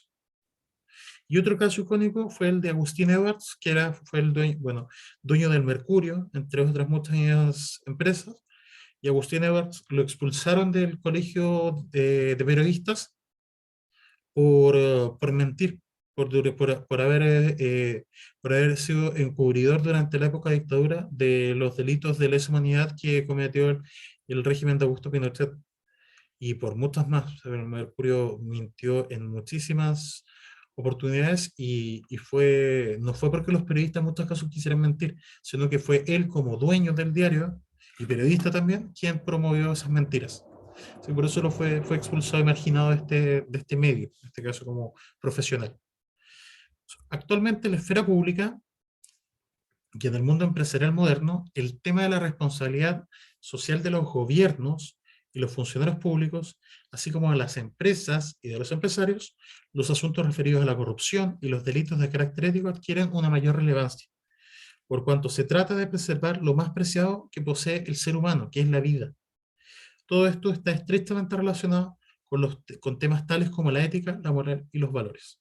A: Y otro caso icónico fue el de Agustín Edwards, que fue el dueño, bueno, dueño del Mercurio, entre otras muchas empresas. Y Agustín Edwards lo expulsaron del colegio de periodistas por mentir, por haber sido encubridor durante la época de dictadura de los delitos de lesa humanidad que cometió el régimen de Augusto Pinochet. Y por muchas más. El Mercurio mintió en muchísimas oportunidades y no fue porque los periodistas en muchos casos quisieran mentir, sino que fue él como dueño del diario y periodista también quien promovió esas mentiras. Sí, por eso fue expulsado y marginado de este medio, en este caso como profesional. Actualmente en la esfera pública y en el mundo empresarial moderno, el tema de la responsabilidad social de los gobiernos y los funcionarios públicos, así como de las empresas y de los empresarios, los asuntos referidos a la corrupción y los delitos de carácter ético adquieren una mayor relevancia, por cuanto se trata de preservar lo más preciado que posee el ser humano, que es la vida. Todo esto está estrechamente relacionado con temas tales como la ética, la moral y los valores.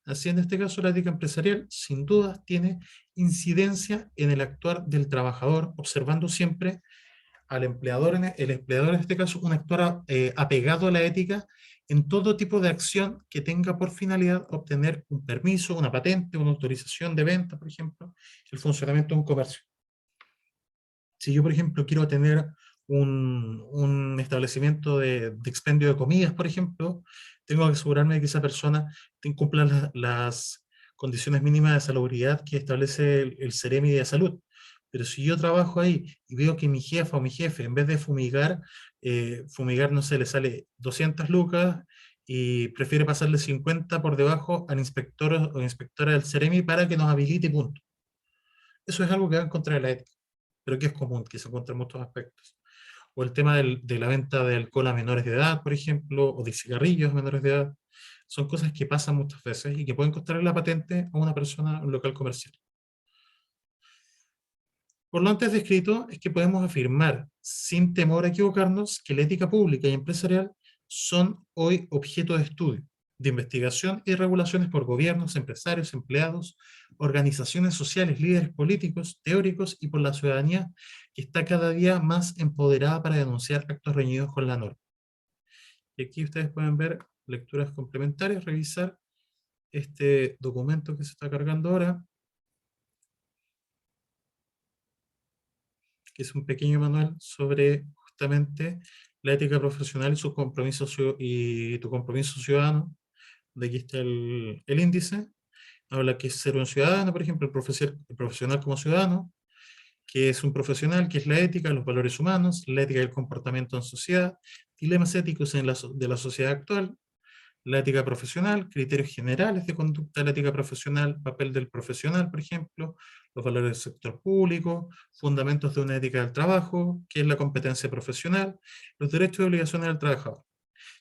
A: Así, en este caso, la ética empresarial, sin duda, tiene incidencia en el actuar del trabajador, observando siempre al empleador, el empleador en este caso, un actor apegado a la ética en todo tipo de acción que tenga por finalidad obtener un permiso, una patente, una autorización de venta, por ejemplo, el funcionamiento de un comercio. Si yo, por ejemplo, quiero tener un establecimiento de expendio de comidas, por ejemplo, tengo que asegurarme de que esa persona cumpla las condiciones mínimas de salubridad que establece el Ceremi de Salud. Pero si yo trabajo ahí y veo que mi jefa o mi jefe, en vez de fumigar, no sé, le sale 200 lucas y prefiere pasarle 50 por debajo al inspector o inspectora del Ceremi para que nos habilite, punto. Eso es algo que va en contra de la ética, pero que es común, que se encuentra en muchos aspectos. O el tema de la venta de alcohol a menores de edad, por ejemplo, o de cigarrillos a menores de edad. Son cosas que pasan muchas veces y que pueden costarle la patente a una persona en un local comercial. Por lo antes descrito, es que podemos afirmar, sin temor a equivocarnos, que la ética pública y empresarial son hoy objeto de estudio, de investigación y regulaciones por gobiernos, empresarios, empleados, organizaciones sociales, líderes políticos, teóricos y por la ciudadanía, que está cada día más empoderada para denunciar actos reñidos con la norma. Y aquí ustedes pueden ver lecturas complementarias, revisar este documento que se está cargando ahora, que es un pequeño manual sobre justamente la ética profesional y sus compromisos y tu compromiso ciudadano. De aquí está el índice. Habla que es ser un ciudadano, por ejemplo, el profesional como ciudadano, que es un profesional, que es la ética, los valores humanos, la ética del comportamiento en sociedad, dilemas éticos de la sociedad actual, la ética profesional, criterios generales de conducta de la ética profesional, papel del profesional, por ejemplo, los valores del sector público, fundamentos de una ética del trabajo, que es la competencia profesional, los derechos y obligaciones del trabajador.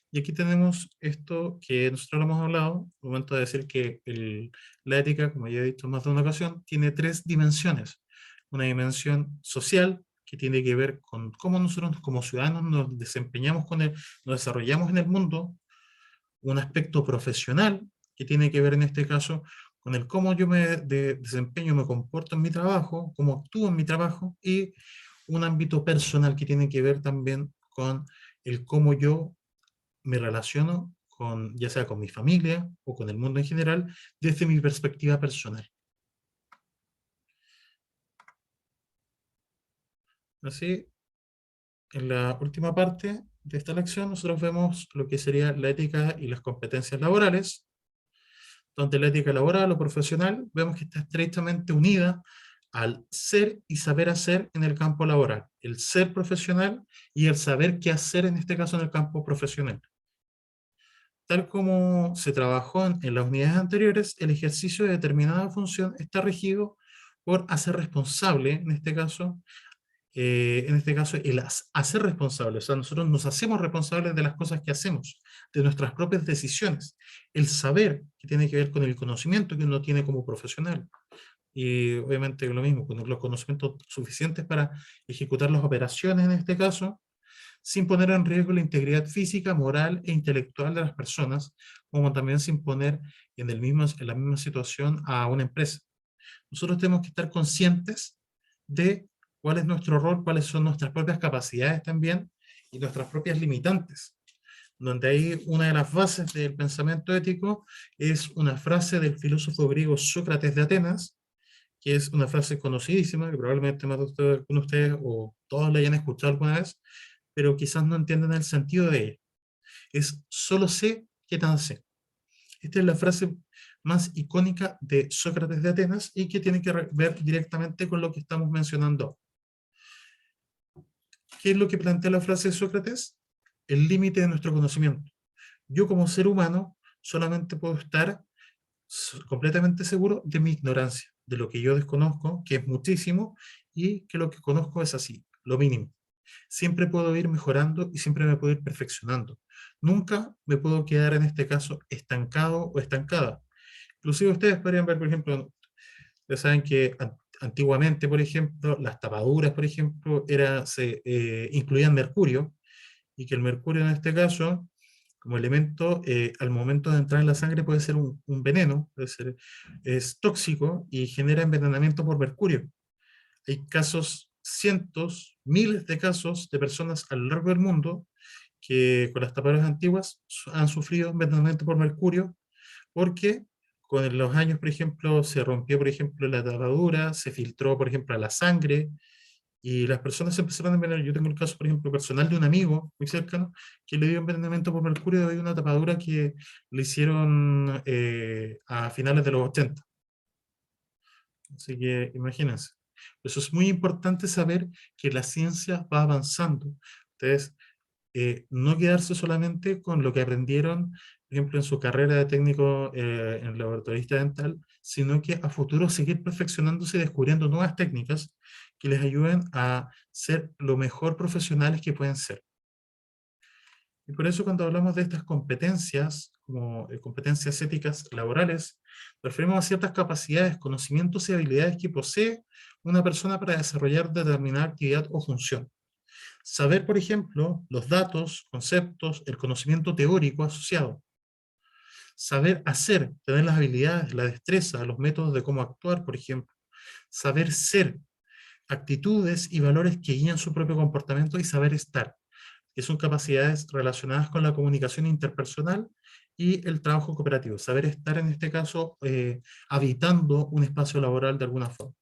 A: Y aquí tenemos esto que nosotros lo hemos hablado, al momento de decir que la ética, como ya he dicho en más de una ocasión, tiene tres dimensiones. Una dimensión social, que tiene que ver con cómo nosotros como ciudadanos nos desempeñamos nos desarrollamos en el mundo, un aspecto profesional que tiene que ver en este caso con el cómo yo desempeño, me comporto en mi trabajo, cómo actúo en mi trabajo, y un ámbito personal que tiene que ver también con el cómo yo me relaciono con, ya sea con mi familia o con el mundo en general, desde mi perspectiva personal. Así, en la última parte de esta lección, nosotros vemos lo que sería la ética y las competencias laborales, donde la ética laboral o profesional vemos que está estrechamente unida al ser y saber hacer en el campo laboral, el ser profesional y el saber qué hacer en este caso en el campo profesional. Tal como se trabajó en las unidades anteriores, el ejercicio de determinada función está regido por hacer responsable, en este caso el hacer responsable, o sea, nosotros nos hacemos responsables de las cosas que hacemos, de nuestras propias decisiones, el saber que tiene que ver con el conocimiento que uno tiene como profesional, y obviamente lo mismo, con los conocimientos suficientes para ejecutar las operaciones en este caso, sin poner en riesgo la integridad física, moral e intelectual de las personas, como también sin poner en la misma situación a una empresa. Nosotros tenemos que estar conscientes de cuál es nuestro rol, cuáles son nuestras propias capacidades también y nuestras propias limitantes. Donde ahí una de las bases del pensamiento ético es una frase del filósofo griego Sócrates de Atenas, que es una frase conocidísima, que probablemente más de ustedes o todos la hayan escuchado alguna vez, pero quizás no entiendan el sentido de ella. Es solo sé qué tan sé. Esta es la frase más icónica de Sócrates de Atenas y que tiene que ver directamente con lo que estamos mencionando. ¿Qué es lo que plantea la frase de Sócrates? El límite de nuestro conocimiento. Yo como ser humano solamente puedo estar completamente seguro de mi ignorancia, de lo que yo desconozco, que es muchísimo, y que lo que conozco es así, lo mínimo. Siempre puedo ir mejorando y siempre me puedo ir perfeccionando. Nunca me puedo quedar en este caso estancado o estancada. Inclusive ustedes podrían ver, por ejemplo, ya saben que antiguamente, por ejemplo, las tapaduras, por ejemplo, se incluían mercurio, y que el mercurio en este caso, como elemento, al momento de entrar en la sangre puede ser un veneno, es tóxico y genera envenenamiento por mercurio. Hay casos, cientos, miles de casos de personas a lo largo del mundo que con las tapaduras antiguas han sufrido envenenamiento por mercurio porque con los años, por ejemplo, se rompió, por ejemplo, la tapadura, se filtró, por ejemplo, a la sangre, y las personas se empezaron a envenenar. Yo tengo el caso, por ejemplo, personal de un amigo muy cercano que le dio envenenamiento por mercurio debido a una tapadura que le hicieron a finales de los 80. Así que imagínense. Eso es muy importante saber que la ciencia va avanzando. Entonces, no quedarse solamente con lo que aprendieron, por ejemplo, en su carrera de técnico en laboratorista dental, sino que a futuro seguir perfeccionándose y descubriendo nuevas técnicas que les ayuden a ser lo mejor profesionales que pueden ser. Y por eso cuando hablamos de estas competencias, como competencias éticas laborales, nos referimos a ciertas capacidades, conocimientos y habilidades que posee una persona para desarrollar determinada actividad o función. Saber, por ejemplo, los datos, conceptos, el conocimiento teórico asociado. Saber hacer, tener las habilidades, la destreza, los métodos de cómo actuar, por ejemplo. Saber ser, actitudes y valores que guían su propio comportamiento y saber estar, que son capacidades relacionadas con la comunicación interpersonal y el trabajo cooperativo. Saber estar, en este caso, habitando un espacio laboral de alguna forma.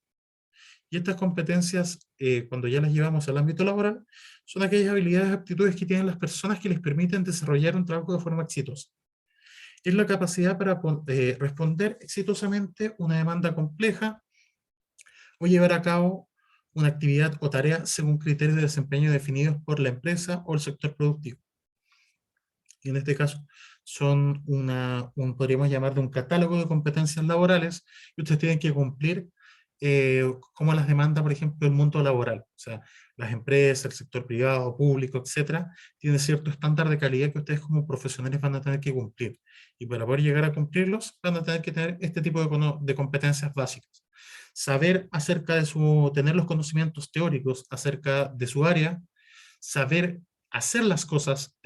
A: Y estas competencias, cuando ya las llevamos al ámbito laboral, son aquellas habilidades y aptitudes que tienen las personas que les permiten desarrollar un trabajo de forma exitosa. Es la capacidad para responder exitosamente una demanda compleja o llevar a cabo una actividad o tarea según criterios de desempeño definidos por la empresa o el sector productivo. Y en este caso son podríamos llamar de un catálogo de competencias laborales que ustedes tienen que cumplir como las demanda, por ejemplo, el mundo laboral. O sea, las empresas, el sector privado, público, etcétera, tienen cierto estándar de calidad que ustedes como profesionales van a tener que cumplir. Y para poder llegar a cumplirlos, van a tener que tener este tipo de competencias básicas. Saber acerca de tener los conocimientos teóricos acerca de su área, saber hacer las cosas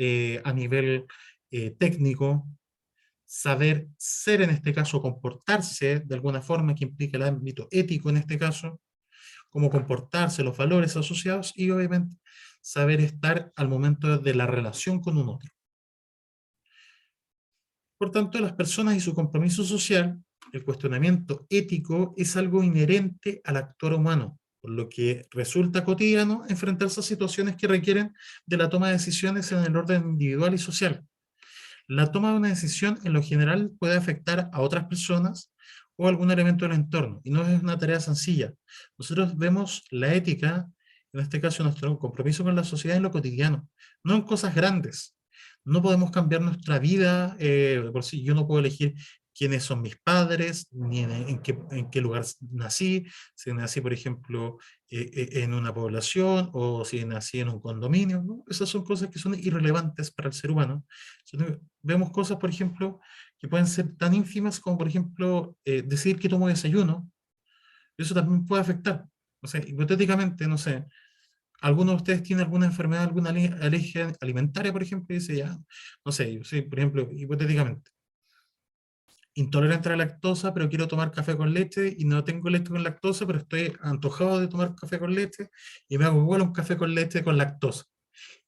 A: a nivel técnico, saber ser en este caso, comportarse de alguna forma que implica el ámbito ético en este caso, cómo comportarse, los valores asociados y obviamente saber estar al momento de la relación con un otro. Por tanto, las personas y su compromiso social, el cuestionamiento ético es algo inherente al actuar humano, por lo que resulta cotidiano enfrentarse a situaciones que requieren de la toma de decisiones en el orden individual y social. La toma de una decisión en lo general puede afectar a otras personas o algún elemento del entorno, y no es una tarea sencilla. Nosotros vemos la ética, en este caso nuestro compromiso con la sociedad en lo cotidiano, no en cosas grandes. No podemos cambiar nuestra vida, por si yo no puedo elegir quiénes son mis padres, ni en qué lugar nací, si nací, por ejemplo, en una población o si nací en un condominio, ¿no? Esas son cosas que son irrelevantes para el ser humano. Vemos cosas, por ejemplo, que pueden ser tan ínfimas como, por ejemplo, decir que tomo desayuno. Eso también puede afectar. O sea, hipotéticamente, no sé, ¿alguno de ustedes tiene alguna enfermedad, alguna alergia alimentaria, por ejemplo? Y dice, ya, no sé, yo soy, por ejemplo, hipotéticamente, intolerante a la lactosa, pero quiero tomar café con leche y no tengo leche con lactosa, pero estoy antojado de tomar café con leche y me hago igual un café con leche con lactosa.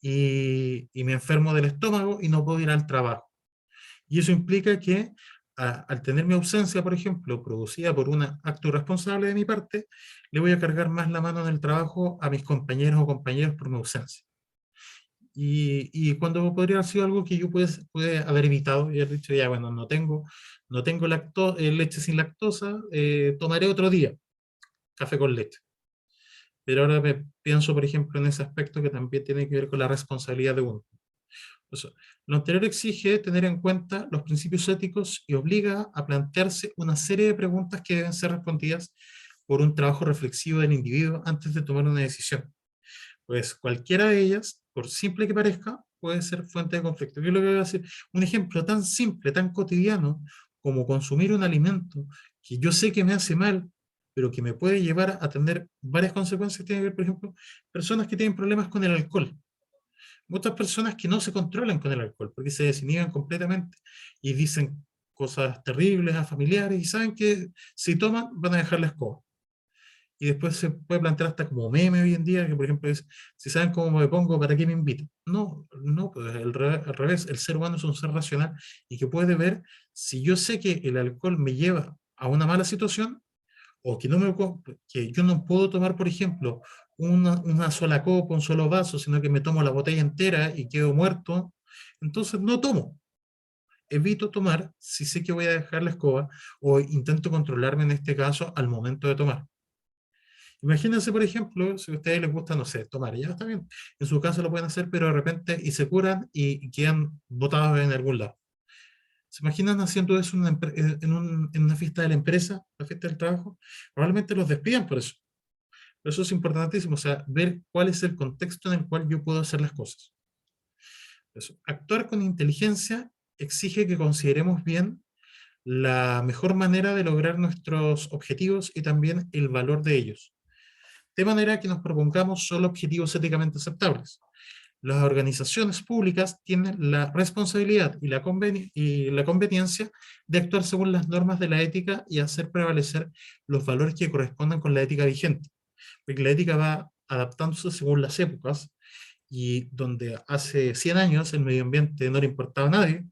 A: Y me enfermo del estómago y no puedo ir al trabajo. Y eso implica que al tener mi ausencia, por ejemplo, producida por un acto irresponsable de mi parte, le voy a cargar más la mano en el trabajo a mis compañeros o compañeras por mi ausencia. Y cuando podría haber sido algo que yo pude haber evitado y haber dicho, ya, bueno, no tengo leche sin lactosa, tomaré otro día café con leche. Pero ahora pienso, por ejemplo, en ese aspecto que también tiene que ver con la responsabilidad de uno. O sea, lo anterior exige tener en cuenta los principios éticos y obliga a plantearse una serie de preguntas que deben ser respondidas por un trabajo reflexivo del individuo antes de tomar una decisión. Pues cualquiera de ellas, por simple que parezca, puede ser fuente de conflicto. ¿Qué es lo que voy a decir? Un ejemplo tan simple, tan cotidiano, como consumir un alimento que yo sé que me hace mal, pero que me puede llevar a tener varias consecuencias. Tiene que ver, por ejemplo, personas que tienen problemas con el alcohol. Muchas personas que no se controlan con el alcohol, porque se desinhiben completamente y dicen cosas terribles a familiares y saben que si toman van a dejar la escoba. Y después se puede plantear hasta como meme hoy en día, que por ejemplo es, si saben cómo me pongo, ¿para qué me invitan? No, no, pues al revés, el ser humano es un ser racional y que puede ver si yo sé que el alcohol me lleva a una mala situación o que, que yo no puedo tomar, por ejemplo, una sola copa, un solo vaso, sino que me tomo la botella entera y quedo muerto, entonces no tomo. Evito tomar si sé que voy a dejar la escoba o intento controlarme en este caso al momento de tomar. Imagínense, por ejemplo, si a ustedes les gusta, no sé, tomar, ya está bien. En su caso lo pueden hacer, pero de repente y se curan y quedan botados en algún lado. ¿Se imaginan haciendo eso en una fiesta de la empresa, la fiesta del trabajo? Probablemente los despidan por eso. Pero eso es importantísimo, o sea, ver cuál es el contexto en el cual yo puedo hacer las cosas. Eso. Actuar con inteligencia exige que consideremos bien la mejor manera de lograr nuestros objetivos y también el valor de ellos, de manera que nos propongamos solo objetivos éticamente aceptables. Las organizaciones públicas tienen la responsabilidad y la conveniencia de actuar según las normas de la ética y hacer prevalecer los valores que correspondan con la ética vigente, porque la ética va adaptándose según las épocas y donde hace 100 años el medio ambiente no le importaba a nadie,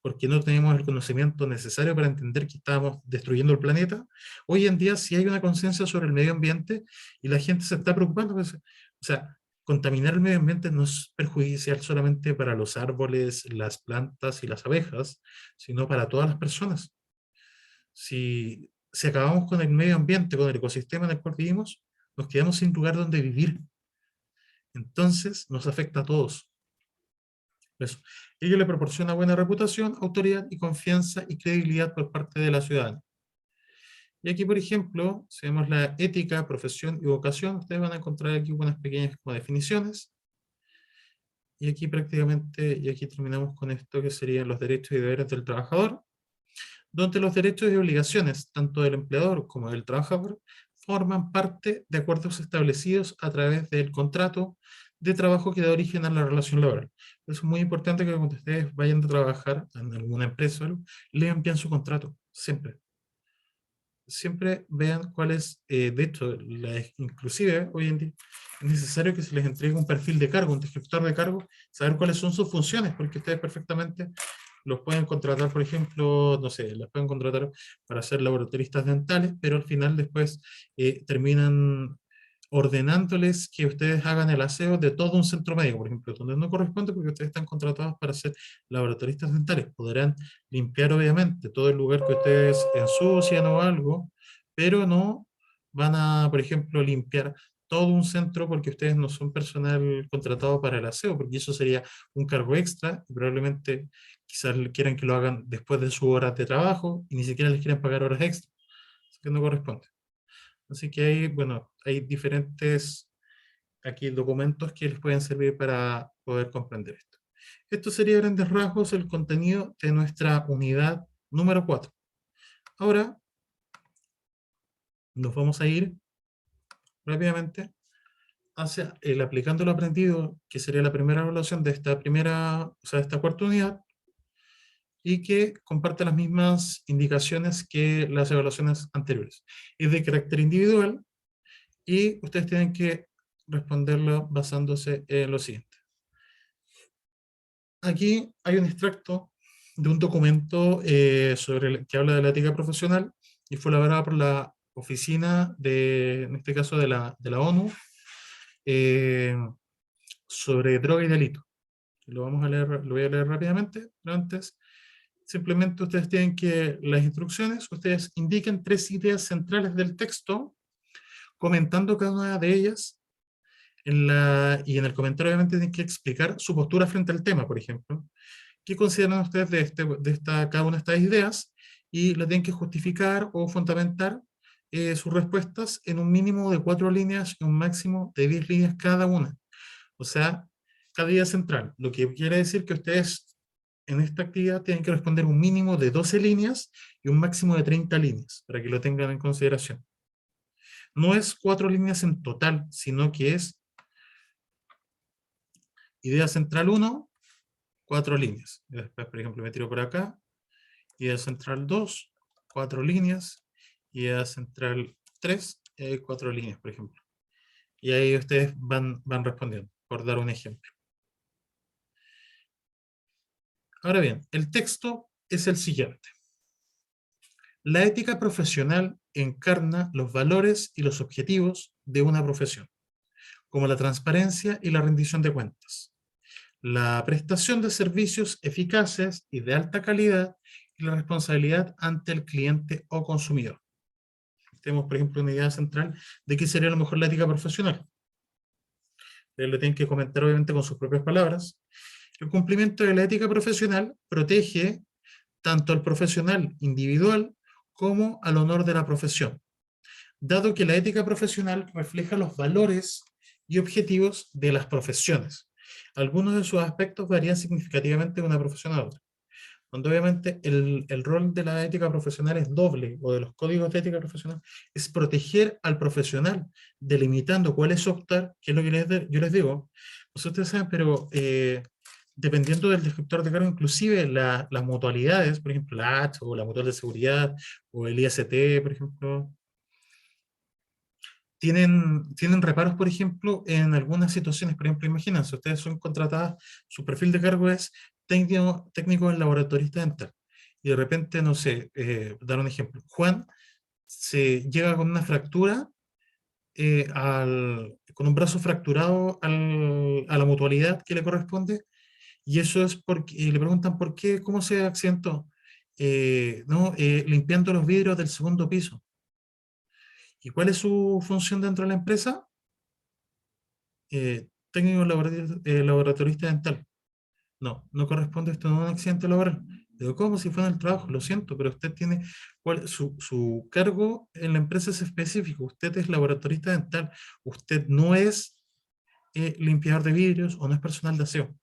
A: porque no teníamos el conocimiento necesario para entender que estábamos destruyendo el planeta, hoy en día sí hay una conciencia sobre el medio ambiente y la gente se está preocupando. Pues, o sea, contaminar el medio ambiente no es perjudicial solamente para los árboles, las plantas y las abejas, sino para todas las personas. Si acabamos con el medio ambiente, con el ecosistema en el cual vivimos, nos quedamos sin lugar donde vivir. Entonces nos afecta a todos. Eso. Ello le proporciona buena reputación, autoridad y confianza y credibilidad por parte de la ciudadanía. Y aquí, por ejemplo, si vemos la ética, profesión y vocación, ustedes van a encontrar aquí unas pequeñas como definiciones. Y aquí prácticamente, y aquí terminamos con esto que serían los derechos y deberes del trabajador, donde los derechos y obligaciones, tanto del empleador como del trabajador, forman parte de acuerdos establecidos a través del contrato de trabajo que da origen a la relación laboral. Es muy importante que cuando ustedes vayan a trabajar en alguna empresa, lean bien su contrato, siempre. Siempre vean cuál es, de hecho, inclusive hoy en día es necesario que se les entregue un perfil de cargo, un descriptor de cargo, saber cuáles son sus funciones, porque ustedes perfectamente los pueden contratar, por ejemplo, no sé, los pueden contratar para ser laboratoristas dentales, pero al final después terminan ordenándoles que ustedes hagan el aseo de todo un centro médico, por ejemplo, donde no corresponde porque ustedes están contratados para ser laboratoristas dentales. Podrán limpiar obviamente todo el lugar que ustedes ensucian o algo, pero no van a, por ejemplo, limpiar todo un centro porque ustedes no son personal contratado para el aseo, porque eso sería un cargo extra y probablemente quizás quieran que lo hagan después de sus horas de trabajo y ni siquiera les quieren pagar horas extra, así que no corresponde. Así que hay, bueno, hay diferentes aquí documentos que les pueden servir para poder comprender esto. Esto sería a grandes rasgos el contenido de nuestra unidad número 4. Ahora nos vamos a ir rápidamente hacia el aplicando lo aprendido, que sería la primera evaluación de esta primera, o sea, de esta cuarta unidad, y que comparte las mismas indicaciones que las evaluaciones anteriores. Es de carácter individual y ustedes tienen que responderlo basándose en lo siguiente. Aquí hay un extracto de un documento que habla de la ética profesional y fue elaborado por la oficina en este caso de la ONU, eh, sobre droga y delito. Lo vamos a leer, lo voy a leer rápidamente, pero antes, simplemente ustedes tienen que, las instrucciones, ustedes indiquen 3 ideas centrales del texto, comentando cada una de ellas, y en el comentario obviamente tienen que explicar su postura frente al tema, por ejemplo. ¿Qué consideran ustedes cada una de estas ideas? Y la tienen que justificar o fundamentar sus respuestas en un mínimo de 4 líneas y un máximo de 10 líneas cada una. O sea, cada idea central. Lo que quiere decir que ustedes en esta actividad tienen que responder un mínimo de 12 líneas y un máximo de 30 líneas, para que lo tengan en consideración. No es 4 líneas en total, sino que es idea central 1, 4 líneas. Y después, por ejemplo, me tiro por acá, idea central 2, 4 líneas, idea central 3, 4 líneas, por ejemplo. Y ahí ustedes van respondiendo, por dar un ejemplo. Ahora bien, el texto es el siguiente. La ética profesional encarna los valores y los objetivos de una profesión, como la transparencia y la rendición de cuentas, la prestación de servicios eficaces y de alta calidad y la responsabilidad ante el cliente o consumidor. Tenemos, por ejemplo, una idea central de qué sería a lo mejor la ética profesional. Ustedes lo tienen que comentar obviamente con sus propias palabras. El cumplimiento de la ética profesional protege tanto al profesional individual como al honor de la profesión, dado que la ética profesional refleja los valores y objetivos de las profesiones. Algunos de sus aspectos varían significativamente de una profesión a otra, donde obviamente el rol de la ética profesional es doble, o de los códigos de ética profesional, es proteger al profesional, delimitando cuál es optar, que es lo que yo les digo. No sé si ustedes saben, pero dependiendo del descriptor de cargo, inclusive las mutualidades, por ejemplo, la H o la mutual de seguridad, o el IST, por ejemplo, tienen reparos, por ejemplo, en algunas situaciones. Por ejemplo, imagínense, ustedes son contratadas, su perfil de cargo es técnico en laboratorista dental. Y de repente, no sé, dar un ejemplo. Juan se llega con una fractura, con un brazo fracturado a la mutualidad que le corresponde, y eso es porque, y le preguntan por qué, cómo se accidentó. No, limpiando los vidrios del segundo piso. ¿Y cuál es su función dentro de la empresa? Técnico laboratorista dental. No, no corresponde esto a un accidente laboral. Digo, ¿cómo si fuera en el trabajo? Lo siento, pero usted tiene, su cargo en la empresa es específico. Usted es laboratorista dental. Usted no es limpiador de vidrios o no es personal de aseo.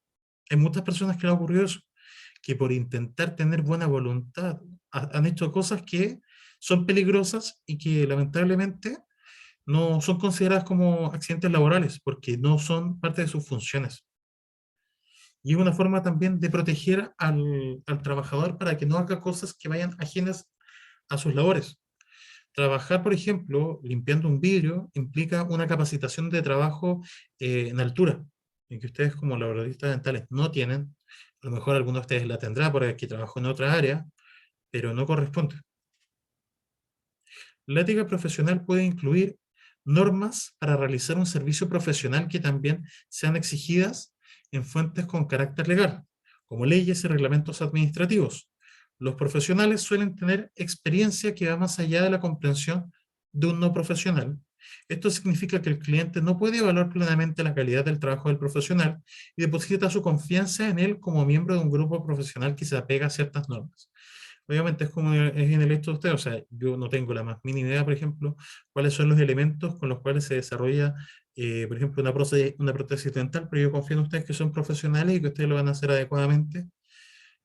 A: Hay muchas personas que le ha ocurrido eso, que por intentar tener buena voluntad han hecho cosas que son peligrosas y que lamentablemente no son consideradas como accidentes laborales porque no son parte de sus funciones. Y es una forma también de proteger al trabajador para que no haga cosas que vayan ajenas a sus labores. Trabajar, por ejemplo, limpiando un vidrio implica una capacitación de trabajo en altura, en que ustedes como laboratistas dentales no tienen. A lo mejor alguno de ustedes la tendrá porque trabajó en otra área, pero no corresponde. La ética profesional puede incluir normas para realizar un servicio profesional que también sean exigidas en fuentes con carácter legal, como leyes y reglamentos administrativos. Los profesionales suelen tener experiencia que va más allá de la comprensión de un no profesional. Esto significa que el cliente no puede evaluar plenamente la calidad del trabajo del profesional y deposita su confianza en él como miembro de un grupo profesional que se apega a ciertas normas. Obviamente es como es en el hecho de usted, o sea, yo no tengo la más mínima idea, por ejemplo, cuáles son los elementos con los cuales se desarrolla, por ejemplo, una prótesis dental, pero yo confío en ustedes que son profesionales y que ustedes lo van a hacer adecuadamente.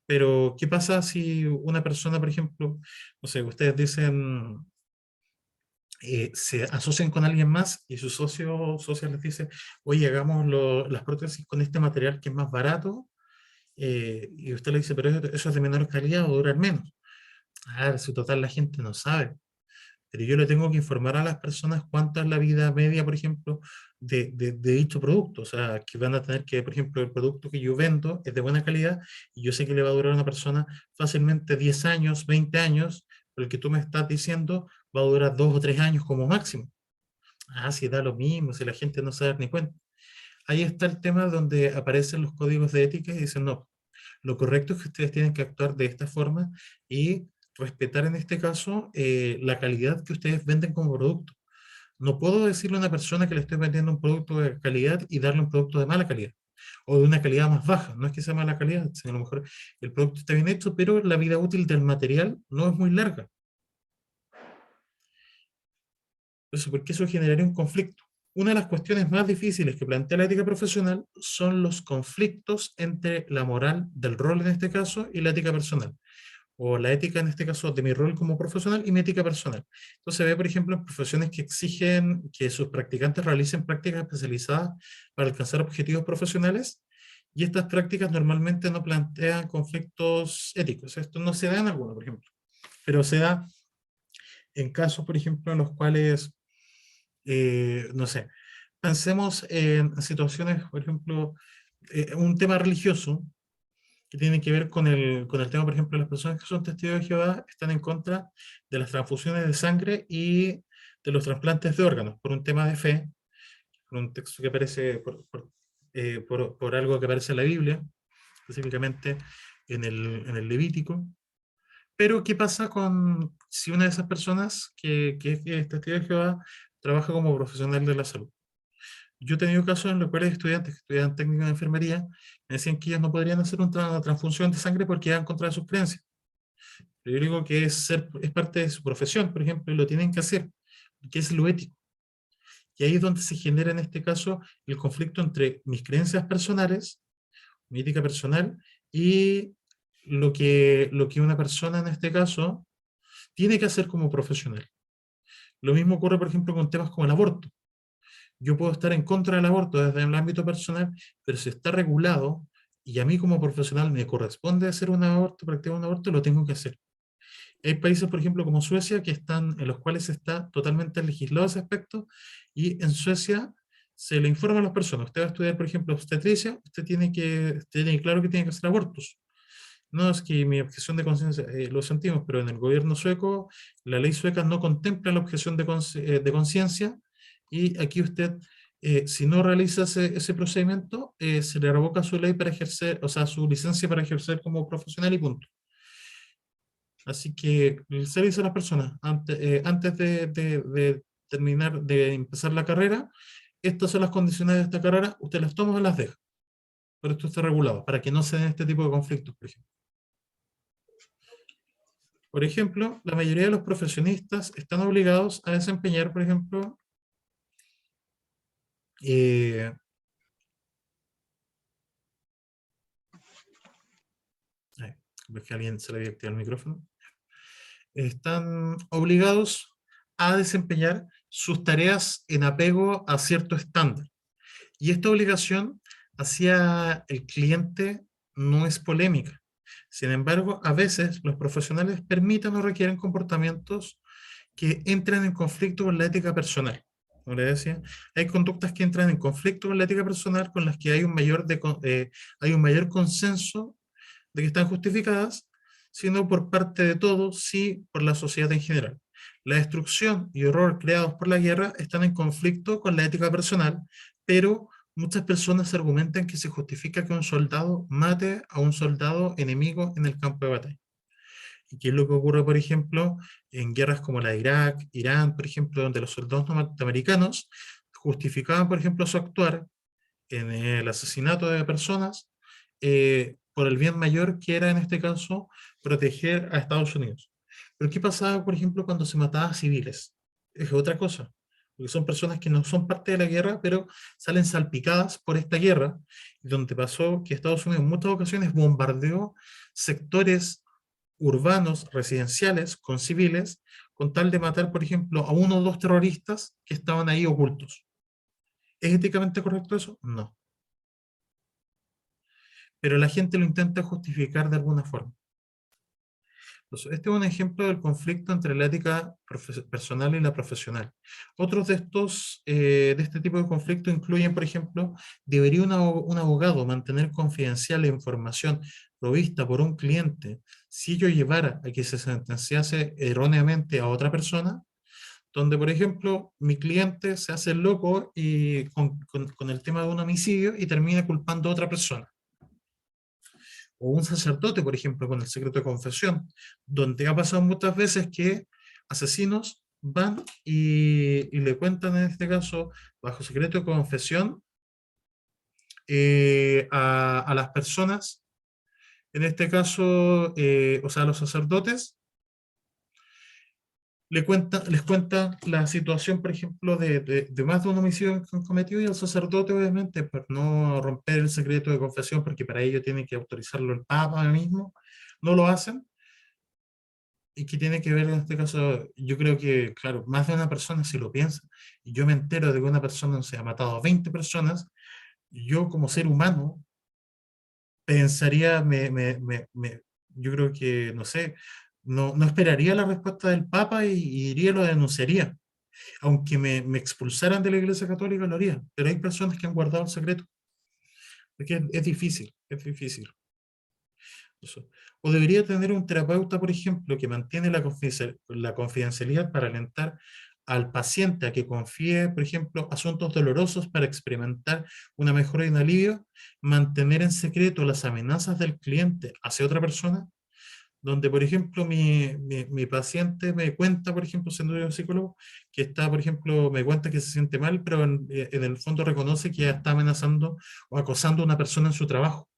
A: Pero, ¿qué pasa si una persona, por ejemplo, no sé, ustedes dicen, se asocian con alguien más y su socio les dice, oye, hagamos las prótesis con este material que es más barato, y usted le dice, pero eso es de menor calidad o durar menos? Ah, si total la gente no sabe. Pero yo le tengo que informar a las personas cuánto es la vida media, por ejemplo, de dicho producto. O sea, que van a tener que, por ejemplo, el producto que yo vendo es de buena calidad y yo sé que le va a durar a una persona fácilmente 10 años, 20 años, pero el que tú me estás diciendo va a durar 2 o 3 años como máximo. Ah, si da lo mismo, si la gente no se da ni cuenta. ahí está el tema donde aparecen los códigos de ética y dicen, no, lo correcto es que ustedes tienen que actuar de esta forma y respetar en este caso la calidad que ustedes venden como producto. No puedo decirle a una persona que le estoy vendiendo un producto de calidad y darle un producto de mala calidad o de una calidad más baja. No es que sea mala calidad, sino a lo mejor el producto está bien hecho, pero la vida útil del material no es muy larga. Entonces, ¿por qué eso generaría un conflicto? Una de las cuestiones más difíciles que plantea la ética profesional son los conflictos entre la moral del rol en este caso y la ética personal, o la ética en este caso de mi rol como profesional y mi ética personal. Entonces se ve, por ejemplo, en profesiones que exigen que sus practicantes realicen prácticas especializadas para alcanzar objetivos profesionales, y estas prácticas normalmente no plantean conflictos éticos. Esto no se da en algunos, por ejemplo, pero se da en casos, por ejemplo, en los cuales, no sé, pensemos en situaciones, por ejemplo, un tema religioso, que tiene que ver con el tema, por ejemplo, de las personas que son testigos de Jehová están en contra de las transfusiones de sangre y de los trasplantes de órganos, por un tema de fe, por un texto que aparece, por algo que aparece en la Biblia, específicamente en el Levítico. Pero, ¿qué pasa con si una de esas personas que es testigo de Jehová trabaja como profesional de la salud? Yo he tenido casos en los cuales estudiantes que estudian técnica de enfermería me decían que ellos no podrían hacer una transfusión de sangre porque iban contra sus creencias. Pero yo digo que es parte de su profesión, por ejemplo, y lo tienen que hacer, que es lo ético. Y ahí es donde se genera en este caso el conflicto entre mis creencias personales, mi ética personal, y lo que una persona en este caso tiene que hacer como profesional. Lo mismo ocurre, por ejemplo, con temas como el aborto. Yo puedo estar en contra del aborto desde el ámbito personal, pero si está regulado y a mí como profesional me corresponde hacer un aborto, practicar un aborto, lo tengo que hacer. Hay países, por ejemplo, como Suecia, en los cuales está totalmente legislado ese aspecto, y en Suecia se le informa a las personas, usted va a estudiar, por ejemplo, obstetricia, usted tiene claro que tiene que hacer abortos. No, es que mi objeción de conciencia, lo sentimos, pero en el gobierno sueco, la ley sueca no contempla la objeción de conciencia, y aquí usted, si no realiza ese procedimiento, se le revoca su ley para ejercer, o sea, su licencia para ejercer como profesional y punto. Así que el servicio a las personas, antes de terminar, de empezar la carrera, estas son las condiciones de esta carrera, usted las toma o las deja, pero esto está regulado, para que no se den este tipo de conflictos, por ejemplo. Por ejemplo, la mayoría de los profesionistas están obligados a desempeñar, por ejemplo, eh, ay, es que a alguien se le había activado el micrófono, están obligados a desempeñar sus tareas en apego a cierto estándar. Y esta obligación hacia el cliente no es polémica. Sin embargo, a veces los profesionales permiten o requieren comportamientos que entran en conflicto con la ética personal. Como le decía, hay conductas que entran en conflicto con la ética personal con las que hay un mayor consenso de que están justificadas, sino por parte de todos, sí por la sociedad en general. La destrucción y horror creados por la guerra están en conflicto con la ética personal, pero muchas personas argumentan que se justifica que un soldado mate a un soldado enemigo en el campo de batalla. ¿Y qué es lo que ocurre, por ejemplo, en guerras como la de Irak, Irán, por ejemplo, donde los soldados norteamericanos justificaban, por ejemplo, su actuar en el asesinato de personas por el bien mayor, que era en este caso proteger a Estados Unidos? Pero ¿qué pasaba, por ejemplo, cuando se mataba a civiles? Es otra cosa, porque son personas que no son parte de la guerra, pero salen salpicadas por esta guerra, donde pasó que Estados Unidos en muchas ocasiones bombardeó sectores urbanos, residenciales, con civiles, con tal de matar, por ejemplo, a uno o dos terroristas que estaban ahí ocultos. ¿Es éticamente correcto eso? No. Pero la gente lo intenta justificar de alguna forma. Entonces, este es un ejemplo del conflicto entre la ética personal y la profesional. Otros de este tipo de conflicto incluyen, por ejemplo, ¿debería un abogado mantener confidencial la información provista por un cliente si ello llevara a que se sentenciase erróneamente a otra persona? donde, por ejemplo, mi cliente se hace el loco y con el tema de un homicidio y termina culpando a otra persona. O un sacerdote, por ejemplo, con el secreto de confesión, donde ha pasado muchas veces que asesinos van y le cuentan, en este caso, bajo secreto de confesión, a las personas, en este caso, o sea, a los sacerdotes, les cuenta la situación, por ejemplo, de más de un homicidio que han cometido, y el sacerdote, obviamente, por no romper el secreto de confesión, porque para ello tiene que autorizarlo el Papa mismo, no lo hacen. Y que tiene que ver en este caso, yo creo que, claro, más de una persona si lo piensa, y yo me entero de que una persona se ha matado a 20 personas, yo como ser humano pensaría, yo creo que, no sé, no esperaría la respuesta del Papa y iría y lo denunciaría. Aunque me expulsaran de la Iglesia Católica, lo haría. Pero hay personas que han guardado el secreto. Porque es difícil, es difícil. Eso. O debería tener un terapeuta, por ejemplo, que mantiene la confidencialidad para alentar al paciente a que confíe, por ejemplo, asuntos dolorosos para experimentar una mejora y un alivio, mantener en secreto las amenazas del cliente hacia otra persona, donde, por ejemplo, mi paciente me cuenta, por ejemplo, siendo yo psicólogo, que está, por ejemplo, me cuenta que se siente mal, pero en el fondo reconoce que está amenazando o acosando a una persona en su trabajo,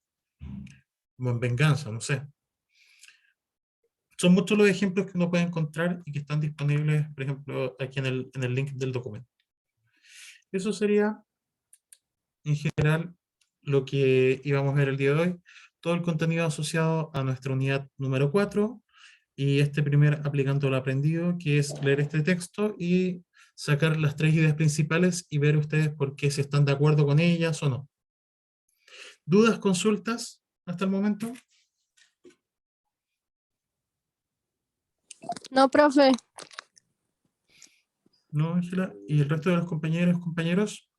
A: como en venganza, no sé. Son muchos los ejemplos que uno puede encontrar y que están disponibles, por ejemplo, aquí en el link del documento. Eso sería, en general, lo que íbamos a ver el día de hoy. Todo el contenido asociado a nuestra unidad número 4 y este primer aplicando lo aprendido, que es leer este texto y sacar las 3 ideas principales y ver ustedes por qué, si están de acuerdo con ellas o no. ¿Dudas, consultas hasta el momento?
C: No, profe.
A: ¿No, Ángela? ¿Y el resto de los compañeros?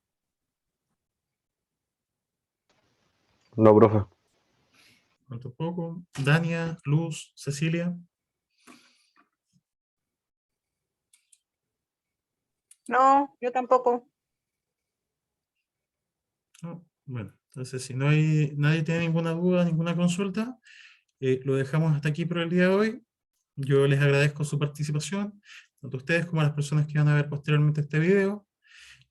D: No, profe.
A: No, tampoco. Dania, Luz, Cecilia.
E: No, yo tampoco.
A: No. Bueno, entonces si nadie tiene ninguna duda, ninguna consulta, lo dejamos hasta aquí por el día de hoy. Yo les agradezco su participación, tanto a ustedes como a las personas que van a ver posteriormente este video.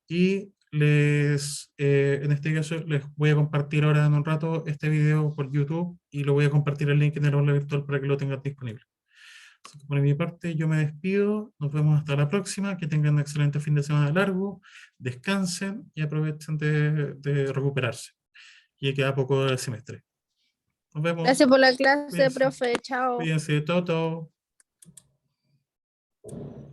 A: Y en este caso, les voy a compartir ahora en un rato este video por YouTube y lo voy a compartir el link en el aula virtual para que lo tengan disponible. Así que por mi parte, yo me despido. Nos vemos hasta la próxima. Que tengan un excelente fin de semana largo. Descansen y aprovechen de recuperarse. Y queda poco del semestre. Nos vemos.
C: Gracias por la clase,
A: Cuídense.
C: profe. Chao.
A: Cuídense. Todo.